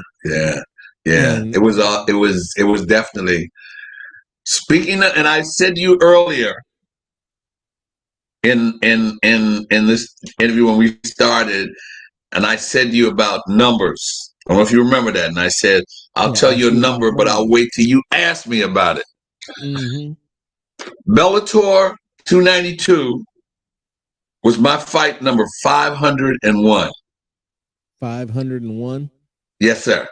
It was definitely, speaking of, and I said to you earlier in this interview when we started, and I said to you about numbers. I don't know if you remember that. And I said, I'll tell you a number, but I'll wait till you ask me about it. Bellator 292 was my fight number 501. 501? Yes, sir.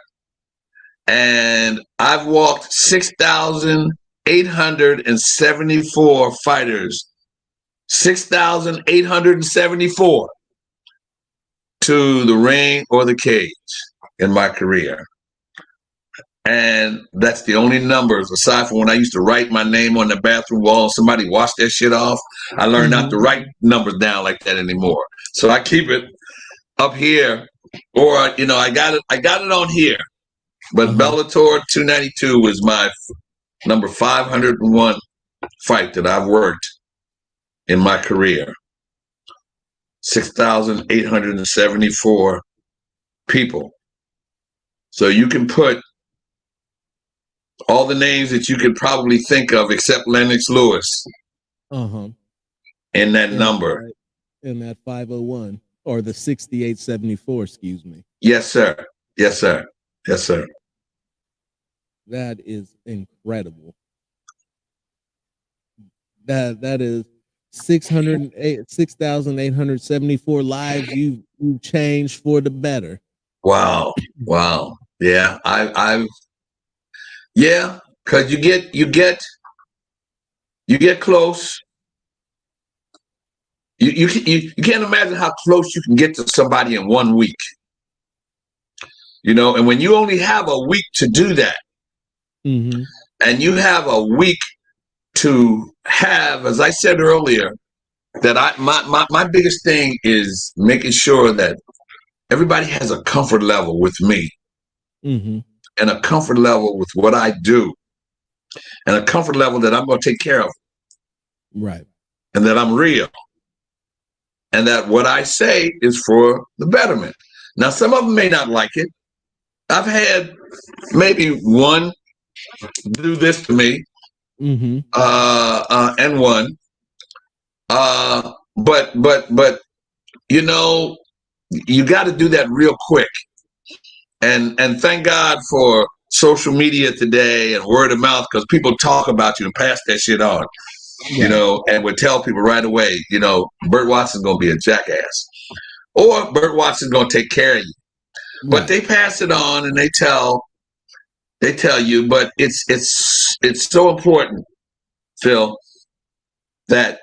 And I've walked 6,874 fighters. 6,874 to the ring or the cage in my career. And that's the only numbers, aside from when I used to write my name on the bathroom wall, somebody washed that shit off. I learned not to write numbers down like that anymore. So I keep it up here, or, you know, I got it on here. But Bellator 292 was my number 501 fight that I've worked in my career. 6,874 people. So you can put all the names that you could probably think of except Lennox Lewis in that number. In that 501 or the 6874, excuse me. Yes, sir. Yes, sir. Yes, sir. That is incredible. That is 6,874 lives you've changed for the better. Wow. Yeah, yeah, because you get close. You can't imagine how close you can get to somebody in 1 week. You know, and when you only have a week to do that, and you have a week to have, as I said earlier, that my biggest thing is making sure that everybody has a comfort level with me, and a comfort level with what I do, and a comfort level that I'm going to take care of, right, and that I'm real, and that what I say is for the betterment. Now, some of them may not like it. I've had maybe one do this to me, and one, but you know, you got to do that real quick, and thank God for social media today and word of mouth, because people talk about you and pass that shit on, you know, and would tell people right away, you know, Burt Watson's gonna be a jackass, or Burt Watson's gonna take care of you. But they pass it on and they tell you. But it's so important, Phil, that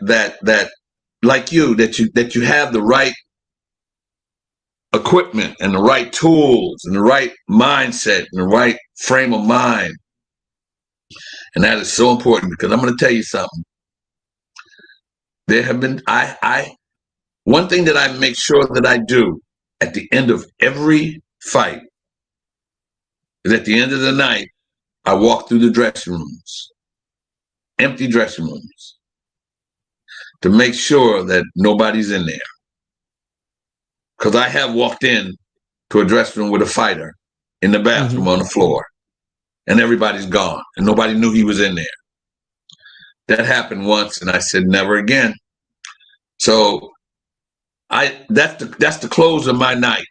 like that you have the right equipment and the right tools and the right mindset and the right frame of mind. And that is so important, because I'm going to tell you something. There have been one thing that I make sure that I do at the end of every fight is, at the end of the night, I walk through the dressing rooms, empty dressing rooms, to make sure that nobody's in there. Because I have walked in to a dressing room with a fighter in the bathroom on the floor, and everybody's gone, and nobody knew he was in there. That happened once, and I said, never again. So that's the close of my night,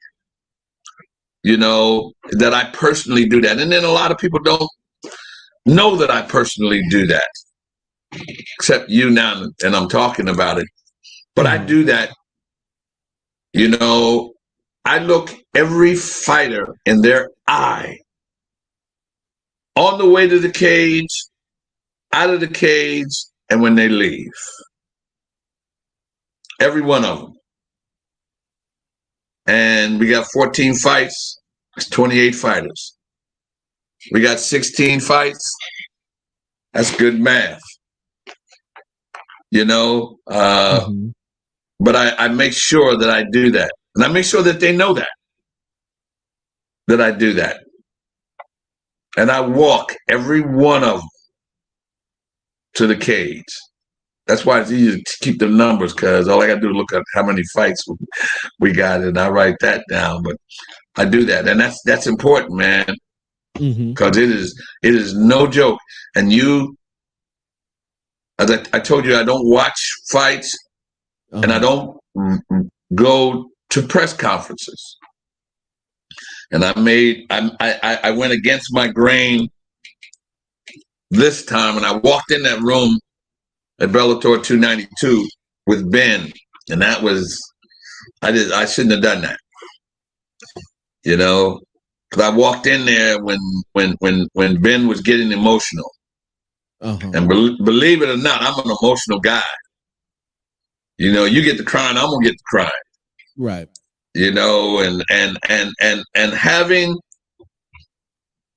that I personally do that. And then a lot of people don't know that I personally do that, except you now, and I'm talking about it. But I do that. I look every fighter in their eye on the way to the cage, out of the cage, and when they leave. Every one of them. And we got 14 fights. That's 28 fighters. We got 16 fights. That's good math. But I make sure that I do that. And I make sure that they know that I do that. And I walk every one of them to the cage. That's why it's easy to keep the numbers, because all I got to do is look at how many fights we got, and I write that down. But I do that, and that's important, man, because it is no joke. And as I told you, I don't watch fights, and I don't go to press conferences. And I went against my grain this time, and I walked in that room at Bellator 292 with Ben, and that was, I shouldn't have done that, because I walked in there when Ben was getting emotional, and believe it or not, I'm an emotional guy. You get the crying, I'm gonna get the crying, right? And having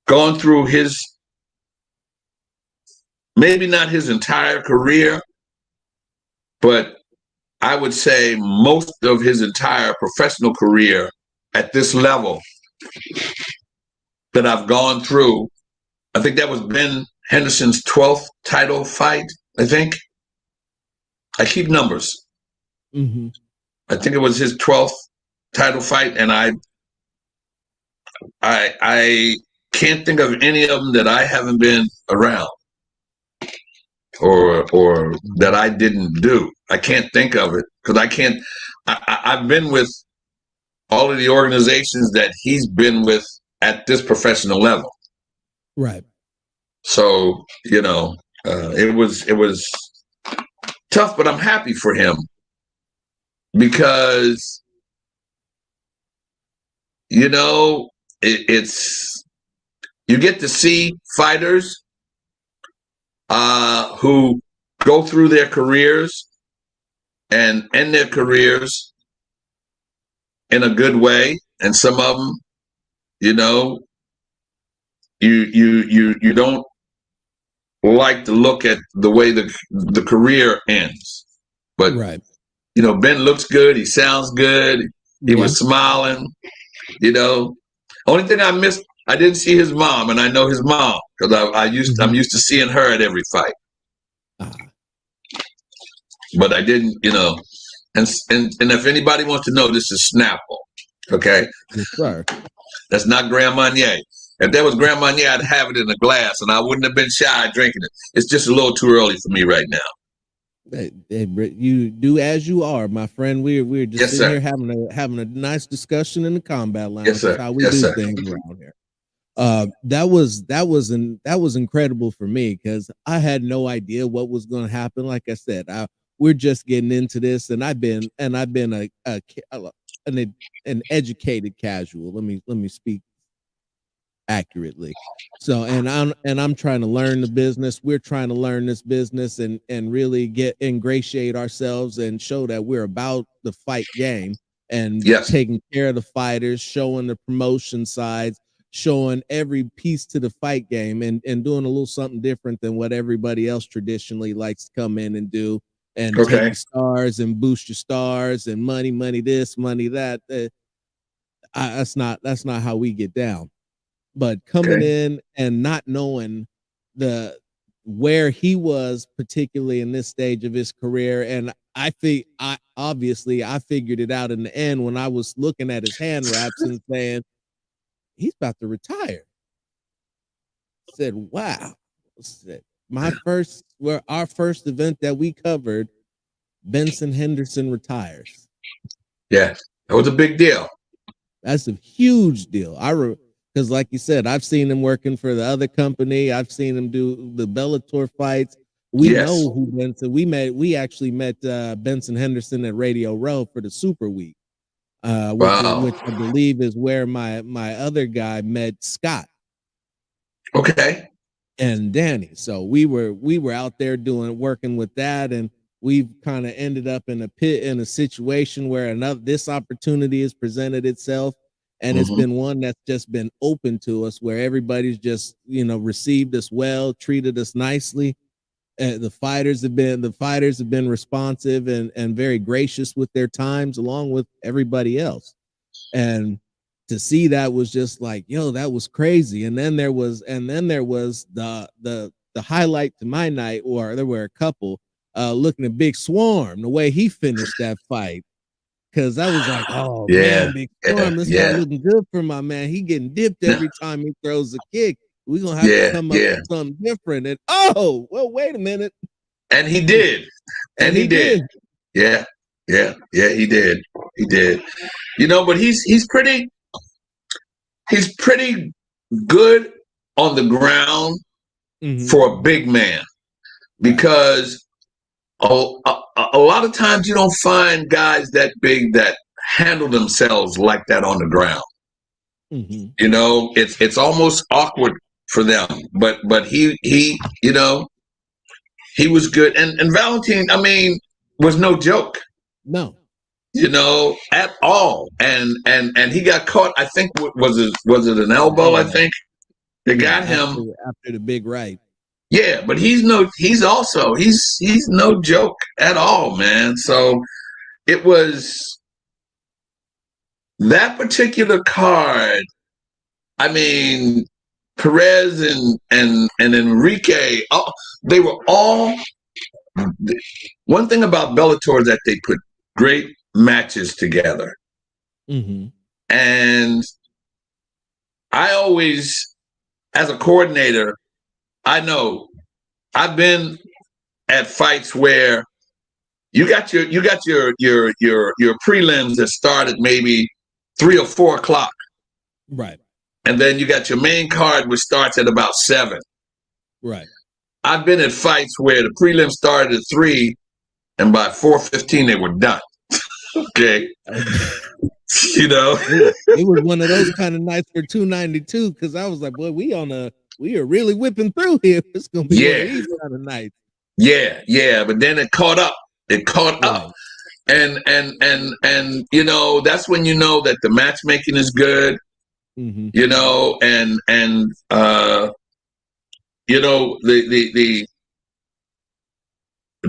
gone through his, maybe not his entire career, but I would say most of his entire professional career at this level that I've gone through. I think that was Ben Henderson's 12th title fight, I think. I keep numbers. I think it was his 12th title fight, and I can't think of any of them that I haven't been around or that I didn't do. I can't think of it, because I've been with all of the organizations that he's been with at this professional level. Right. So, it was tough, but I'm happy for him, because, it's, you get to see fighters who go through their careers and end their careers in a good way, and some of them, you don't like to look at the way the career ends. But right. Ben looks good, he sounds good, he was smiling. Only thing I missed, I didn't see his mom, and I know his mom, because I'm used to seeing her at every fight. But I didn't, and if anybody wants to know, this is Snapple, okay? Yes, sir. That's not Grand Marnier. If that was Grand Marnier, I'd have it in a glass, and I wouldn't have been shy drinking it. It's just a little too early for me right now. You do as you are, my friend. We're just sitting here having a nice discussion in the combat lounge. Yes, sir. That's how we do things around here. That was incredible for me, because I had no idea what was going to happen. Like I said, we're just getting into this, and I've been an educated casual. Let me speak accurately. So, and I'm trying to learn the business. We're trying to learn this business and really ingratiate ourselves and show that we're about the fight game and Yes. taking care of the fighters, showing the promotion sides, showing every piece to the fight game, and doing a little something different than what everybody else traditionally likes to come in and do, and take Okay. your stars and boost your stars and money this, money that. That's not how we get down. But coming in and not knowing where he was, particularly in this stage of his career, and I think I figured it out in the end when I was looking at his hand wraps and saying he's about to retire. Said, wow. Said, our first event that we covered, Benson Henderson retires. Yeah, that was a big deal. That's a huge deal. Because like you said, I've seen him working for the other company. I've seen him do the Bellator fights. We know who Benson. We actually met Benson Henderson at Radio Row for the Super Week, which I believe is where my other guy met Scott. Okay. And Danny. So we were out there working with that, and we've kind of ended up in a situation where this opportunity has presented itself. And it's been one that's just been open to us, where everybody's just, received us well, treated us nicely. The fighters have been responsive and very gracious with their times, along with everybody else. And to see that was just like, yo, that was crazy. And then there was the highlight to my night, or there were a couple looking at Big Swarm, the way he finished that fight. Because I was like, oh man, Big Storm, this not looking good for my man. He getting dipped every time he throws a kick. We're gonna have to come up with something different. And wait a minute. And he did. And he did. Yeah, he did. He did. But he's pretty good on the ground for a big man, because a lot of times you don't find guys that big that handle themselves like that on the ground. It's almost awkward for them. But he he was good. And Valentin, I mean, was no joke. No. At all. And he got caught. I think was it an elbow? Yeah. I think they got him after the big right. Yeah, but he's no joke at all, man. So it was that particular card. I mean, Perez and Enrique, they were all. One thing about Bellator is that they put great matches together. And I always, as a coordinator, I know I've been at fights where you got your prelims that start at maybe 3 or 4 o'clock. Right. And then you got your main card, which starts at about 7. Right. I've been at fights where the prelims started at 3, and by 4:15 they were done. Okay. It was one of those kind of nights for 292, because I was like, boy, we are really whipping through here. It's gonna be one of these kind of nights. Yeah. But then it caught up. And that's when you know that the matchmaking is good. And the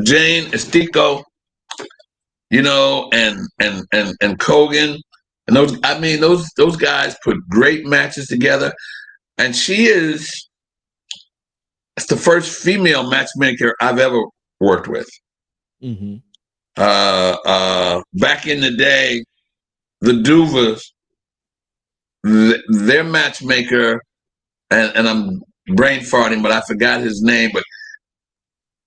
Jane Estico, and Kogan, and those guys put great matches together. And it's the first female matchmaker I've ever worked with. Back in the day, the Duvas, their matchmaker, and I'm brain farting, but I forgot his name, but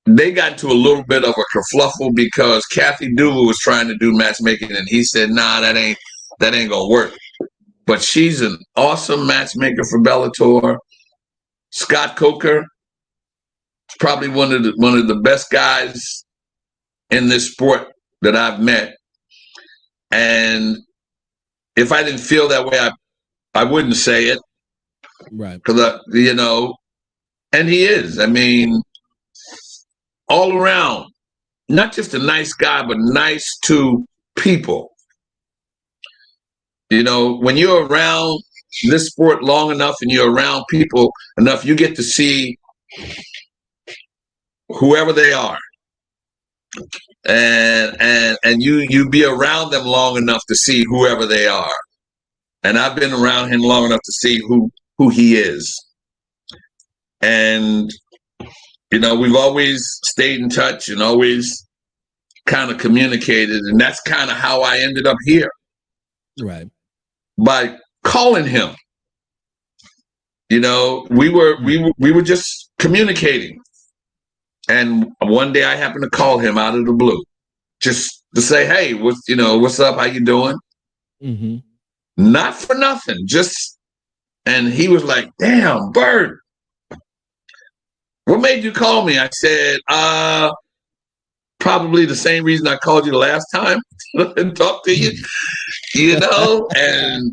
they got into a little bit of a kerfluffle because Kathy Duva was trying to do matchmaking, and he said, nah, that ain't gonna work. But she's an awesome matchmaker for Bellator. Scott Coker is probably one of the best guys in this sport that I've met. And if I didn't feel that way, I wouldn't say it. Right. Because, and he is. I mean, all around, not just a nice guy, but nice to people. When you're around this sport long enough and you're around people enough, you get to see whoever they are. And you be around them long enough to see whoever they are. And I've been around him long enough to see who he is. And we've always stayed in touch and always kind of communicated, and that's kind of how I ended up here. Right. By calling him. We were just communicating. And one day I happened to call him out of the blue, just to say, "Hey, what's up? How you doing?" Mm-hmm. Not for nothing, just. And he was like, "Damn, Burt, what made you call me?" I said, probably the same reason I called you the last time and talked to you, and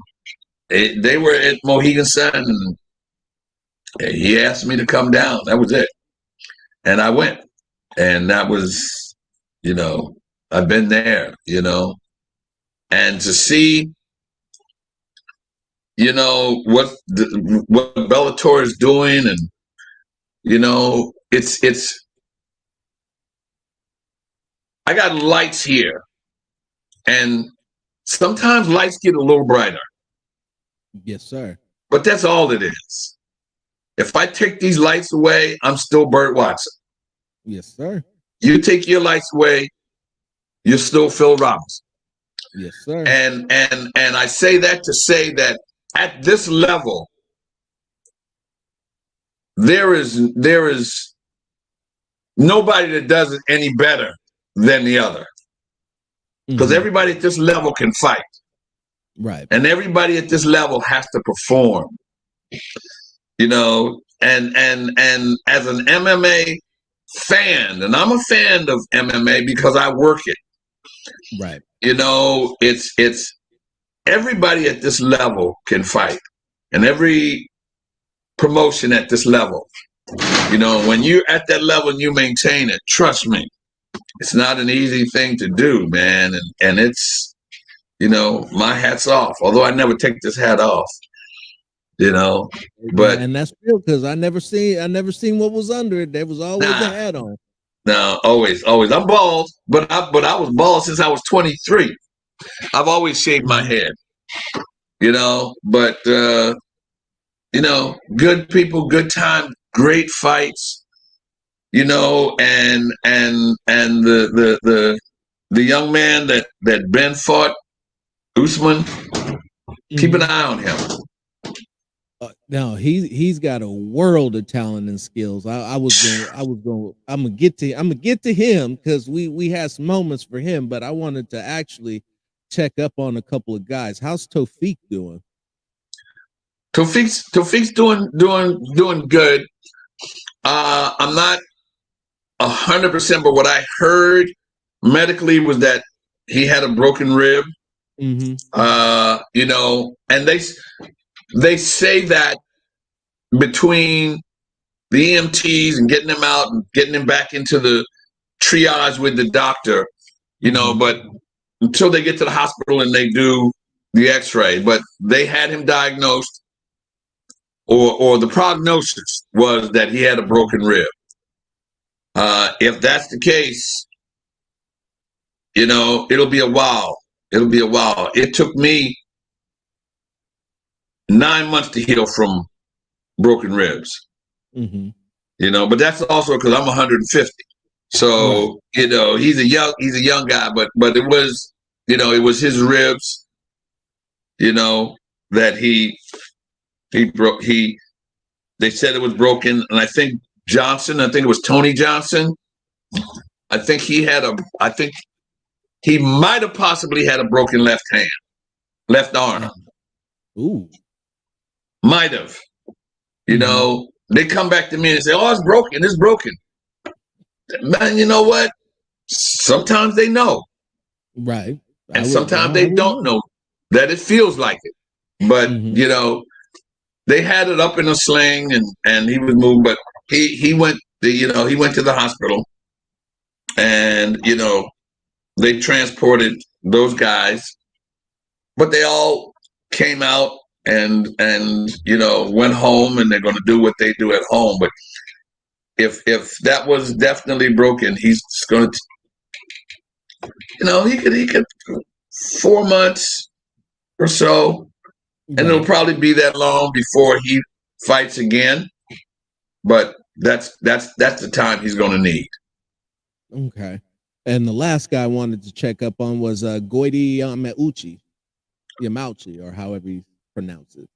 they were at Mohegan Sun, and he asked me to come down. That was it. And I went. And that was, I've been there, and to see, what Bellator is doing, and, it's, I got lights here, and sometimes lights get a little brighter. Yes, sir. But that's all it is. If I take these lights away, I'm still Burt Watson. Yes, sir. You take your lights away, you're still Phil Robinson. Yes, sir. And I say that to say that at this level, there is nobody that does it any better than the other. Because everybody at this level can fight. Right. And everybody at this level has to perform. And as an MMA fan, and I'm a fan of MMA because I work it. Right. It's everybody at this level can fight, and every promotion at this level. When you're at that level and you maintain it, trust me, it's not an easy thing to do, man. And it's, my hat's off. Although I never take this hat off, but and that's real because I never seen what was under it. There was always a hat on. No, always. I'm bald, but I was bald since I was 23. I've always shaved my head, but good people, good time, great fights, and the young man that Ben fought, Usman, keep an eye on him. No, he's got a world of talent and skills. I'm gonna get to him because we had some moments for him, but I wanted to actually check up on a couple of guys. How's Tofik doing? Tofik's doing good. I'm not 100%, but what I heard medically was that he had a broken rib. Mm-hmm. And they say that between the EMTs and getting them out and getting them back into the triage with the doctor, but until they get to the hospital and they do the x-ray, but they had him diagnosed or the prognosis was that he had a broken rib. If that's the case, it'll be a while. It took me 9 months to heal from broken ribs. Mm-hmm. But that's also because I'm 150. So, right. He's a young guy, but it was, it was his ribs, that he broke. They said it was broken. And I think it was Tony Johnson. I think he might have possibly had a broken left arm. Ooh. Might have. They come back to me and say, "Oh, it's broken. Man, you know what? Sometimes they know. Right. And sometimes they don't know. that it feels like it. But Mhm. you know, they had it up in a sling, and he was moving. But he went, he went to the hospital, and they transported those guys, but they all came out and went home, and they're going to do what they do at home. But if that was definitely broken, he's going to, he could 4 months or so, and it'll Right. probably be that long before he fights again. But that's the time he's going to need. Okay. And the last guy I wanted to check up on was Goiti Yamauchi, or however you pronounce it.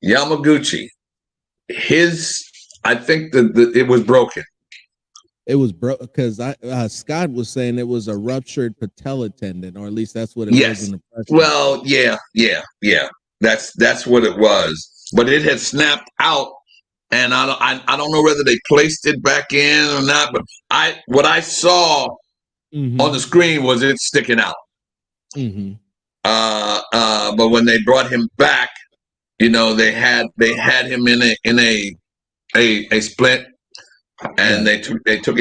Yamaguchi, I think that it was broken. It was broke because Scott was saying it was a ruptured patella tendon, or at least that's what it Yes. was in the press. Well, yeah. That's what it was. But it had snapped out, and I don't know whether they placed it back in or not. But what I saw on the screen was it sticking out. Mm-hmm. But when they brought him back, they had him in a splint, and Right. they took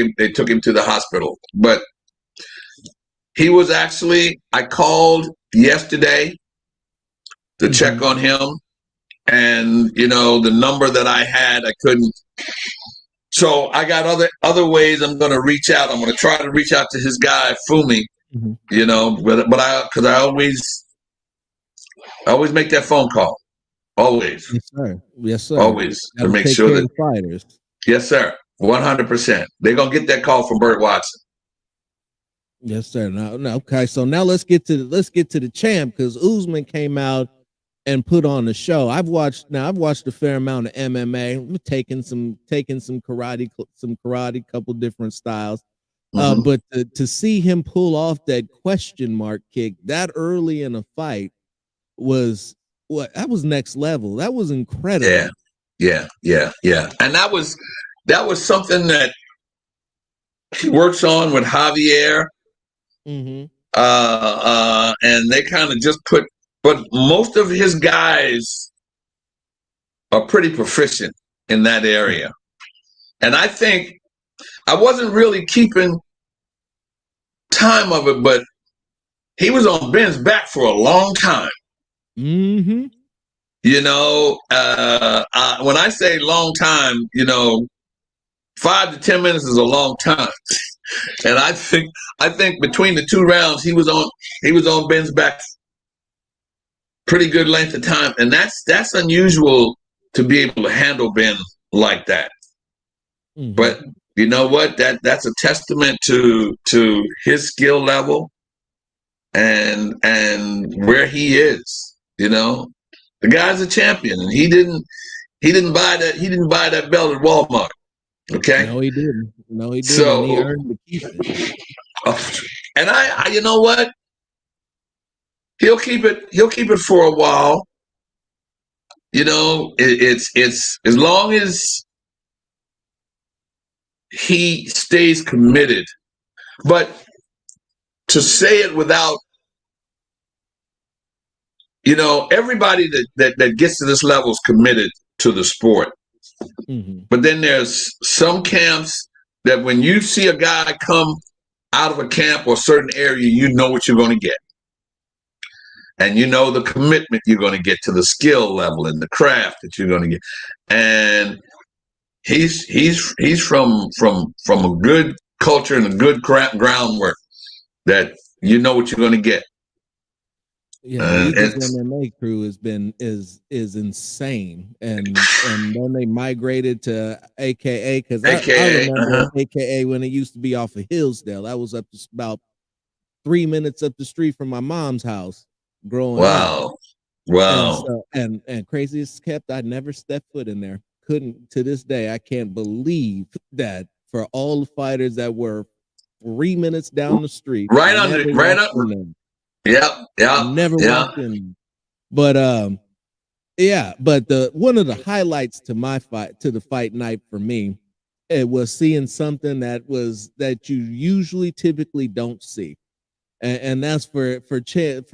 him to the hospital. But he was actually, I called yesterday to check on him, and the number that I had, I couldn't. So I got other ways I'm going to reach out. I'm going to try to reach out to his guy Fumi, but I always make that phone call. Always. Yes, sir. Yes, sir. Always to make take sure care that of the fighters. Yes, sir. 100%. They're gonna get that call from Burt Watson. Yes, sir. Now, okay. So now let's get to the champ, because Usman came out and put on the show. I've watched a fair amount of MMA, taking some karate, couple different styles. But to see him pull off that question mark kick that early in a fight was next level. That was incredible. Yeah. And that was something that he works on with Javier. And they kind of just but most of his guys are pretty proficient in that area. And I think I wasn't really keeping time of it, but he was on Ben's back for a long time. Mm-hmm. When I say long time, 5 to 10 minutes is a long time. And I think between the two rounds, he was on Ben's back pretty good length of time. And that's unusual to be able to handle Ben like that. But you know what? That's a testament to his skill level and where he is. The guy's a champion, and he didn't buy that belt at Walmart. Okay. No, he didn't. So, and he earned to keep it. And I you know what? He'll keep it for a while. It's as long as he stays committed. But to say it without, everybody that gets to this level is committed to the sport. But then there's some camps that when you see a guy come out of a camp or a certain area, you know what you're going to get. And you know the commitment you're going to get to the skill level and the craft that you're going to get. And he's from a good culture and a good groundwork that you know what you're going to get. Yeah, the Eagles MMA crew is insane, and then they migrated to AKA, because I remember AKA when it used to be off of Hillsdale. That was up to about 3 minutes up the street from my mom's house growing up. Wow. And crazy as kept, I never stepped foot in there. Couldn't, to this day, I can't believe that for all the fighters that were 3 minutes down the street, right up. Yeah. Never walked in. But but one of the highlights to the fight night for me, it was seeing something that you typically don't see. and that's for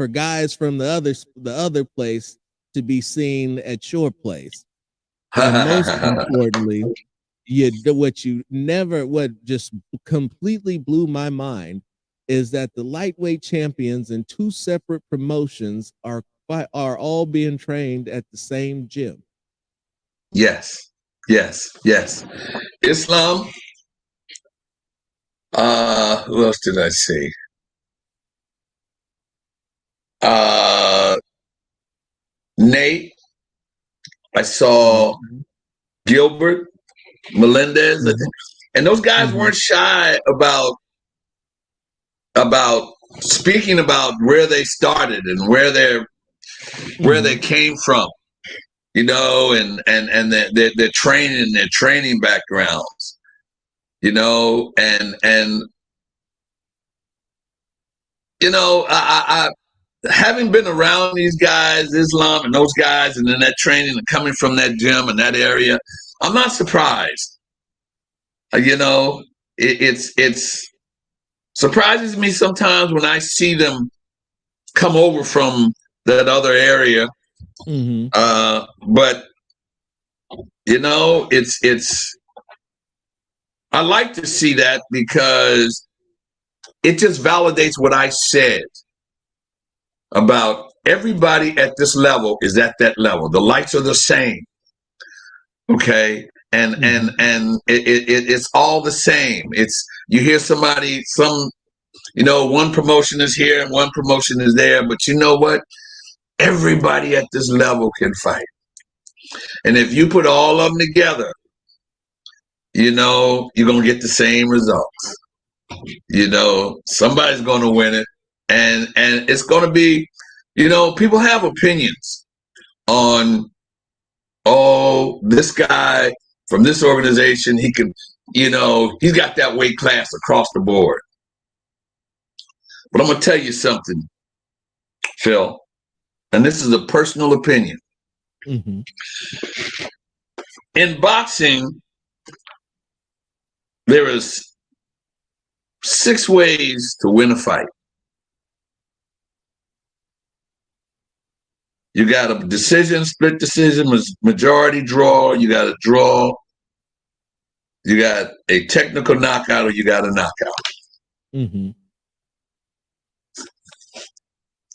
guys from the other place to be seen at your place. And most importantly, what just completely blew my mind is that the lightweight champions in two separate promotions are all being trained at the same gym. Yes. Islam. Who else did I see? Nate. I saw Gilbert, Melendez, and those guys weren't shy about speaking about where they started and where they came from, and their training backgrounds, and I having been around these guys, Islam and those guys, and then that training and coming from that gym and that area, I'm not surprised. It's surprises me sometimes when I see them come over from that other area. But it's I like to see that because it just validates what I said about everybody at this level is at that level. The lights are the same. Okay. And it's all the same. It's, you hear somebody, one promotion is here and one promotion is there, but you know what? Everybody at this level can fight. And if you put all of them together, you're going to get the same results. Somebody's going to win it. And it's going to be, people have opinions on, this guy from this organization, he can, he's got that weight class across the board. But I'm going to tell you something, Phil, and this is a personal opinion. In boxing, there is 6 ways to win a fight. You got a decision, split decision, majority draw. You got a draw. You got a technical knockout, or you got a knockout.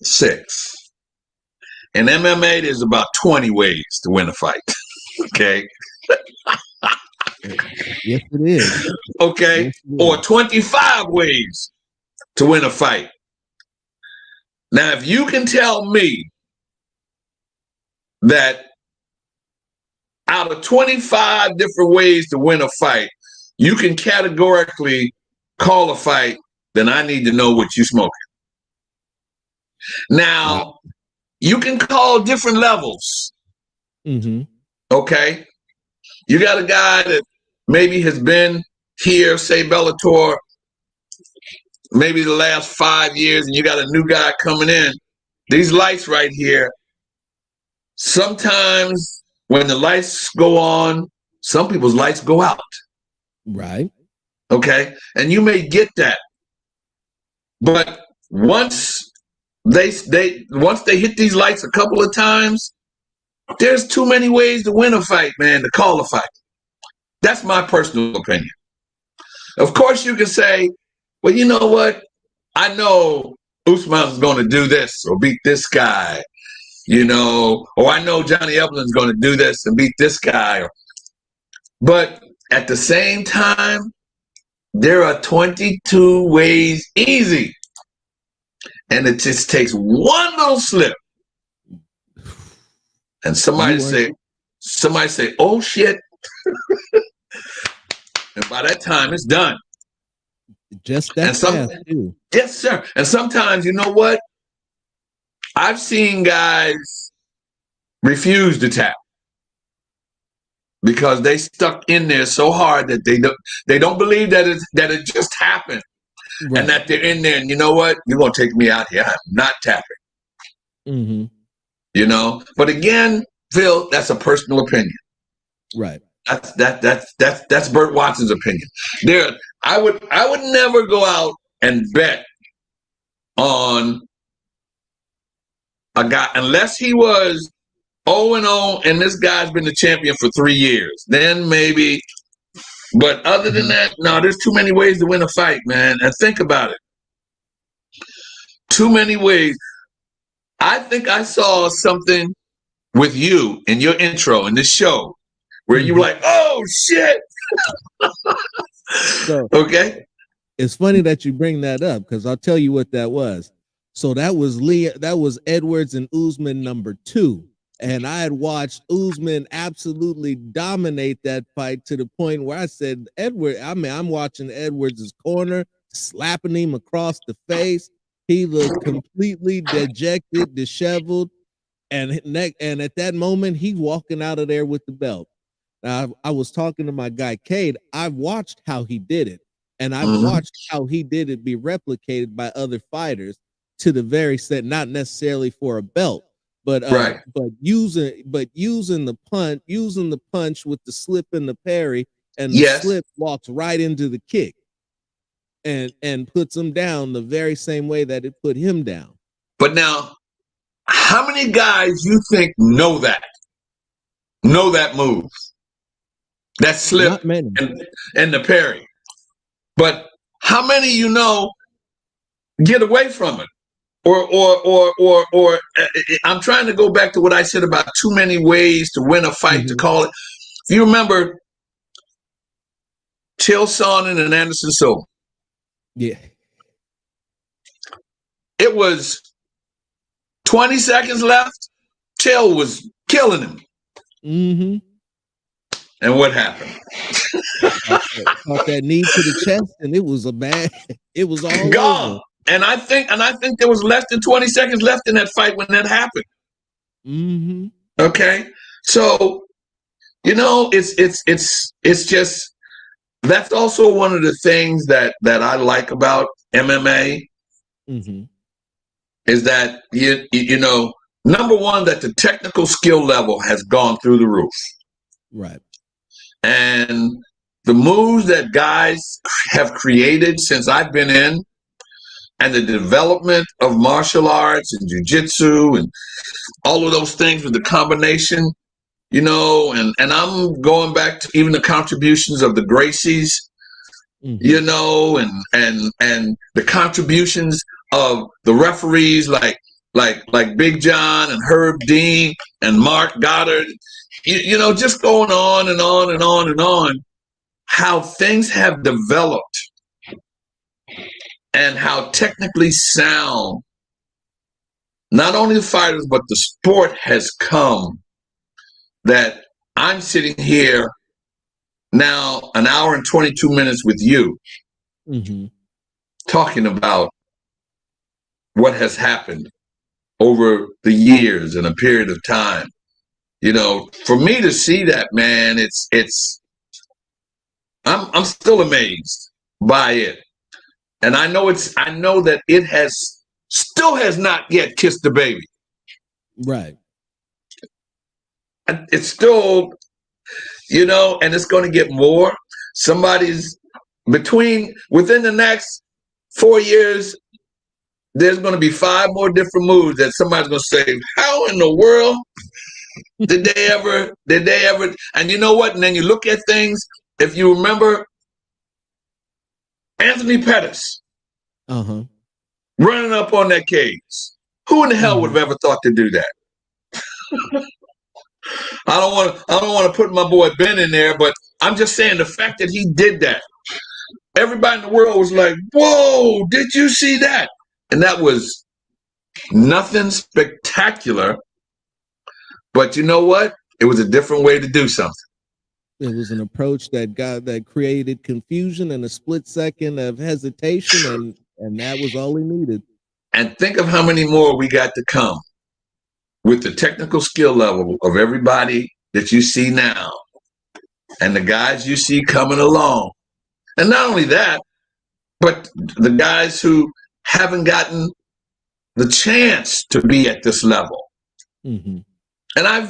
6. In MMA, there's about 20 ways to win a fight. Okay. Yes, it is. Okay. Yes, it is. Or 25 ways to win a fight. Now, if you can tell me that out of 25 different ways to win a fight, you can categorically call a fight, then I need to know what you're smoking. Now, you can call different levels. Okay. You got a guy that maybe has been here, say Bellator, maybe the last 5 years, and you got a new guy coming in. These lights right here, sometimes when the lights go on, some people's lights go out. Right. Okay. And you may get that. But once they hit these lights a couple of times, there's too many ways to win a fight, man, to call a fight. That's my personal opinion. Of course, you can say, well, you know what? I know Usman's going to do this or beat this guy, or I know Johnny Evelyn's going to do this and beat this guy. But at the same time, there are 22 ways easy. And it just takes one little slip. And somebody say, oh shit. And by that time it's done. Just that fast, too. Yes, sir. And sometimes, you know what? I've seen guys refuse to tap because they stuck in there so hard that they don't believe that it just happened. Right. And that they're in there, and you know what? You're gonna take me out here. I'm not tapping. But again, Phil, that's a personal opinion. Right. That's Burt Watson's opinion. I would never go out and bet on a guy unless he was 0-0 and this guy's been the champion for 3 years. Then maybe. But other than that, no, there's too many ways to win a fight, man. And think about it. Too many ways. I think I saw something with you in your intro in this show where you were like, oh, shit. So, okay. It's funny that you bring that up because I'll tell you what that was. So that was Edwards and Usman #2. And I had watched Usman absolutely dominate that fight to the point where I said, I'm watching Edwards' corner, slapping him across the face. He looked completely dejected, disheveled. And at that moment, he's walking out of there with the belt. Now, I was talking to my guy, Cade. I watched how he did it. And I've watched how he did it be replicated by other fighters to the very set, not necessarily for a belt. But using the punch with the slip and the parry, and the slip walks right into the kick and puts him down the very same way that it put him down. But now, how many guys you think know that move, that slip and the parry? But how many get away from it? Or I'm trying to go back to what I said about too many ways to win a fight, to call it. If you remember Chael Sonnen and Anderson Silva. Yeah. It was 20 seconds left. Chael was killing him. And what happened? Caught that knee to the chest, and it was all gone. over. And I think there was less than 20 seconds left in that fight when that happened. Okay, so it's just, that's also one of the things that I like about MMA is that number one, that the technical skill level has gone through the roof, right? And the moves that guys have created since I've been in, and the development of martial arts and jiu-jitsu and all of those things with the combination, and I'm going back to even the contributions of the Gracies, and the contributions of the referees like Big John and Herb Dean and Mark Goddard, just going on and on and on and on, how things have developed and how technically sound not only the fighters but the sport has come, that I'm sitting here now an hour and 22 minutes with you talking about what has happened over the years and a period of time. For me to see that, man, I'm still amazed by it. And I know that it still has not yet kissed the baby. Right. It's still, and it's going to get more. Within the next 4 years, there's going to be 5 more different moves that somebody's going to say, how in the world did they ever, and you know what? And then you look at things, if you remember Anthony Pettis running up on that cage. Who in the hell would have ever thought to do that? I don't want to put my boy Ben in there, but I'm just saying the fact that he did that, everybody in the world was like, whoa, did you see that? And that was nothing spectacular, but you know what? It was a different way to do something. It was an approach that created confusion and a split second of hesitation, and that was all he needed. And think of how many more we got to come with the technical skill level of everybody that you see now and the guys you see coming along. And not only that, but the guys who haven't gotten the chance to be at this level. And I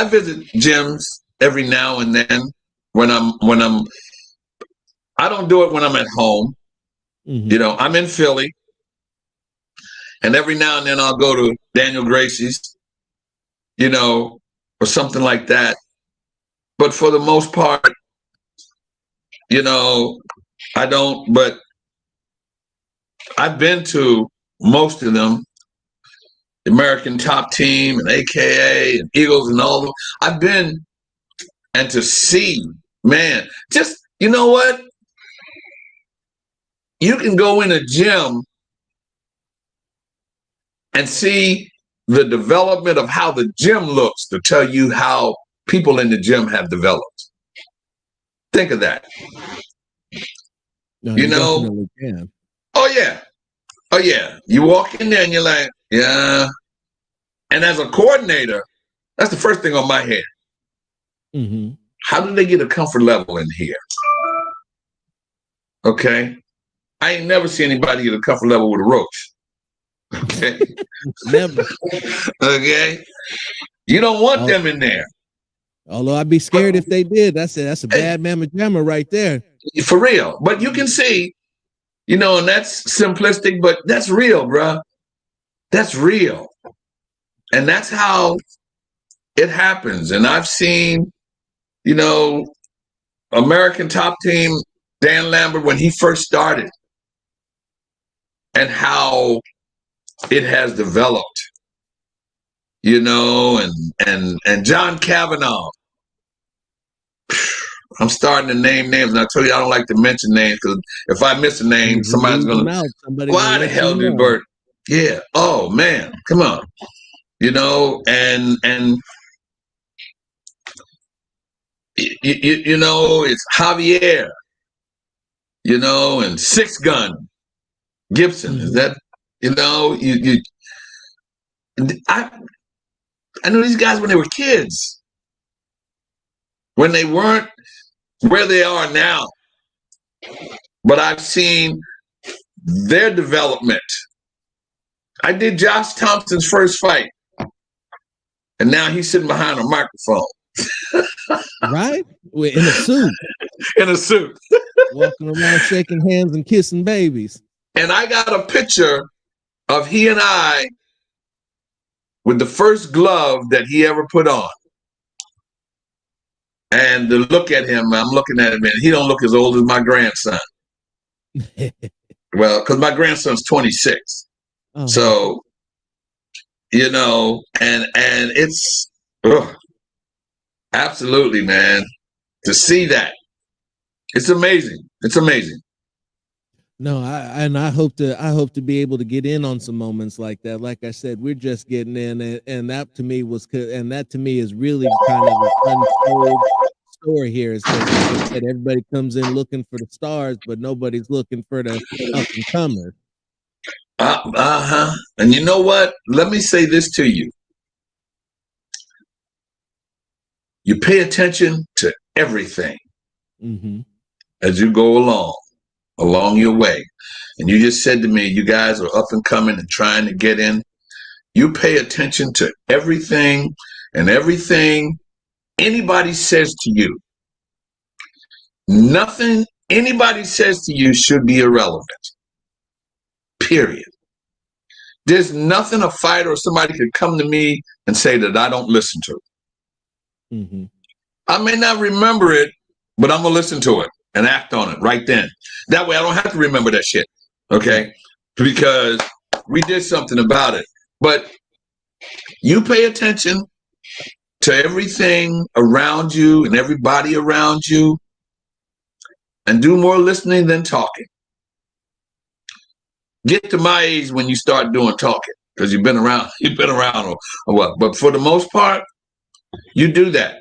visit gyms every now and then I don't do it when I'm at home. I'm in Philly. And every now and then I'll go to Daniel Gracie's, or something like that. But for the most part, I don't, but I've been to most of them, American Top Team and AKA and Eagles and all of them. I've been, and to see, man, just, you know what? You can go in a gym and see the development of how the gym looks to tell you how people in the gym have developed. Think of that. No, you definitely can. Oh yeah. You walk in there and you're like, yeah. And as a coordinator, that's the first thing on my head. Mm-hmm. How do they get a comfort level in here? Okay. I ain't never seen anybody get a comfort level with a roach. Okay. Never. Okay. You don't want them in there. Although I'd be scared if they did. That's a bad mamma jamma right there. For real. But you can see, and that's simplistic, but that's real, bruh. That's real. And that's how it happens. And I've seen, American Top Team, Dan Lambert, when he first started, and how it has developed, and John Kavanaugh. I'm starting to name names, and I tell you, I don't like to mention names because if I miss a name, somebody's going to. Why the hell did Burt? Yeah. Oh man, come on. And it's Javier. And Six Gun Gibson. Is that I knew these guys when they were kids, when they weren't where they are now. But I've seen their development. I did Josh Thompson's first fight, and now he's sitting behind a microphone. Right? In a suit. In a suit. Walking around shaking hands and kissing babies. And I got a picture of he and I with the first glove that he ever put on. And to look at him, I'm looking at him, and he don't look as old as my grandson. Well, because my grandson's 26. Oh. So, and it's absolutely, man, to see that. It's amazing. It's amazing. No, I hope to be able to get in on some moments like that. Like I said, we're just getting in, and that to me is really kind of an untold story here. Is that everybody comes in looking for the stars, but nobody's looking for the up and comers. And you know what? Let me say this to you. You pay attention to everything as you go along your way. And you just said to me, you guys are up and coming and trying to get in. You pay attention to everything and everything anybody says to you. Nothing anybody says to you should be irrelevant. Period. There's nothing a fighter or somebody could come to me and say that I don't listen to. I may not remember it, but I'm going to listen to it and act on it right then. That way I don't have to remember that shit, okay? Because we did something about it. But you pay attention to everything around you and everybody around you and do more listening than talking. Get to my age when you start doing talking because you've been around or what. But for the most part, you do that.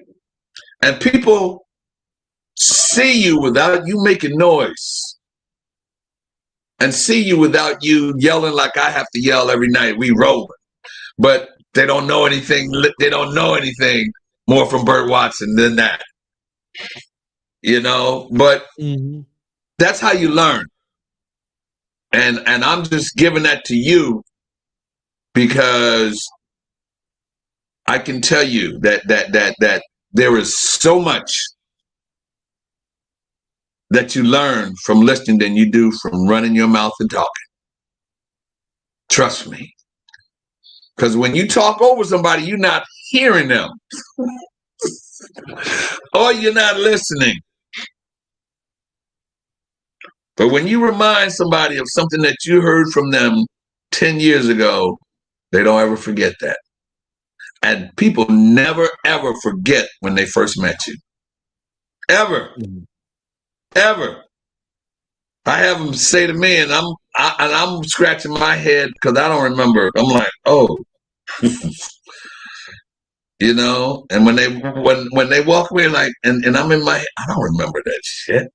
And people see you without you making noise and see you without you yelling like I have to yell every night. We rolling. But they don't know anything. They don't know anything more from Burt Watson than that. But that's how you learn. And I'm just giving that to you because I can tell you that there is so much that you learn from listening than you do from running your mouth and talking. Trust me. Because when you talk over somebody, you're not hearing them. Or you're not listening. But when you remind somebody of something that you heard from them 10 years ago, they don't ever forget that. And people never, ever forget when they first met you. Ever. Ever. I have them say to me, and I'm scratching my head because I don't remember. I'm like, oh. You know, and when they walk away, like, and I'm in my head, I don't remember that shit.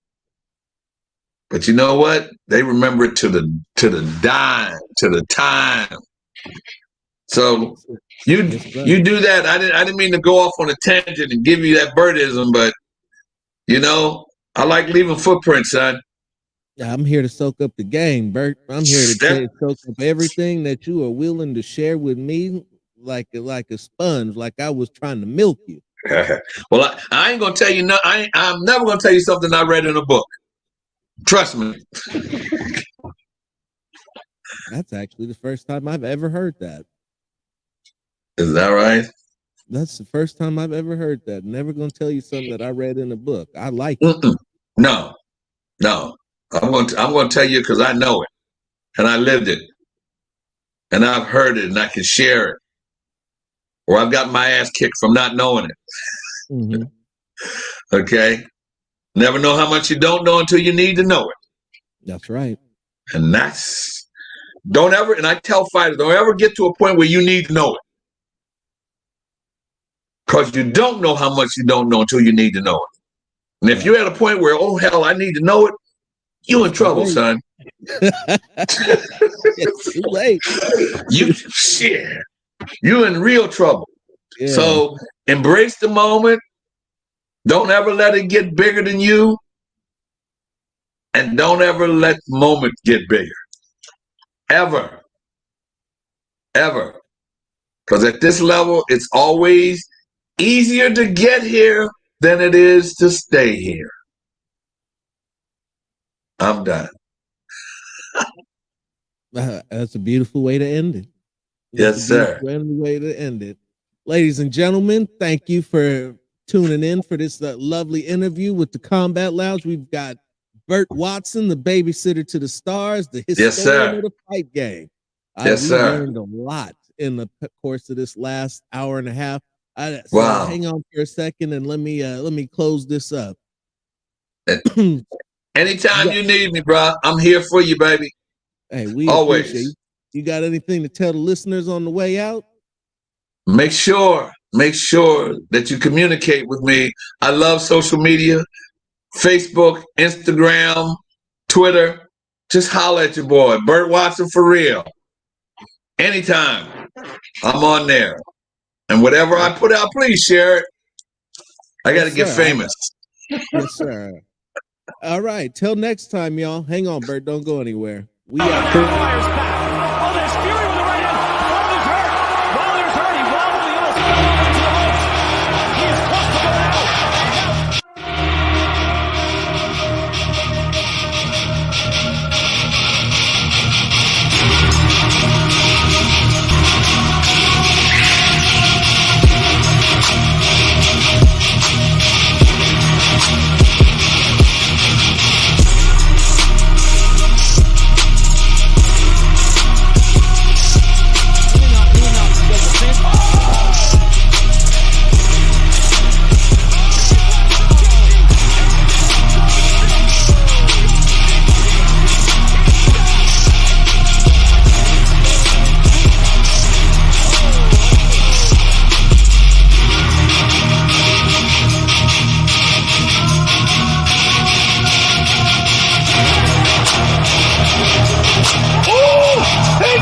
But you know what? They remember it to the dime, to the time. So you do that. I didn't mean to go off on a tangent and give you that birdism, but you know, I like leaving footprints, son. I'm here to soak up the game, Burt. I'm here to soak up everything that you are willing to share with me, like a sponge, like I was trying to milk you. Well, I ain't gonna tell you. No, I'm never gonna tell you something I read in a book. Trust me. That's actually the first time I've ever heard that. Is that right? That's the first time I've ever heard that. Never gonna tell you something that I read in a book. I like it. No. I'm going to tell you because I know it, and I lived it, and I've heard it, and I can share it, or I've got my ass kicked from not knowing it. Mm-hmm. Okay. Never know how much you don't know until you need to know it. That's right. And don't ever, and I tell fighters, don't ever get to a point where you need to know it. Because you don't know how much you don't know until you need to know it. And if you're at a point where, oh, hell, I need to know it, you in trouble, son. It's too late. You in real trouble. Yeah. So embrace the moment. Don't ever let it get bigger than you. And don't ever let the moment get bigger. Ever. Ever. Because at this level, it's always easier to get here than it is to stay here. I'm done. That's a beautiful way to end it. Yes, sir. Way to end it. Ladies and gentlemen, thank you for tuning in for this lovely interview with the Combat Lounge. We've got Burt Watson, the babysitter to the stars, the historian of the fight game. We learned a lot in the course of this last hour and a half. So hang on for a second and let me close this up. Anytime you need me, bro, I'm here for you, baby. Hey, we always appreciate you. You got anything to tell the listeners on the way out? Make sure that you communicate with me. I love social media, Facebook, Instagram, Twitter. Just holler at your boy, Burt Watson for real. Anytime, I'm on there. And whatever I put out, please share it. I got to get famous. Yes, sir. All right. Till next time, y'all. Hang on, Burt. Don't go anywhere. We out.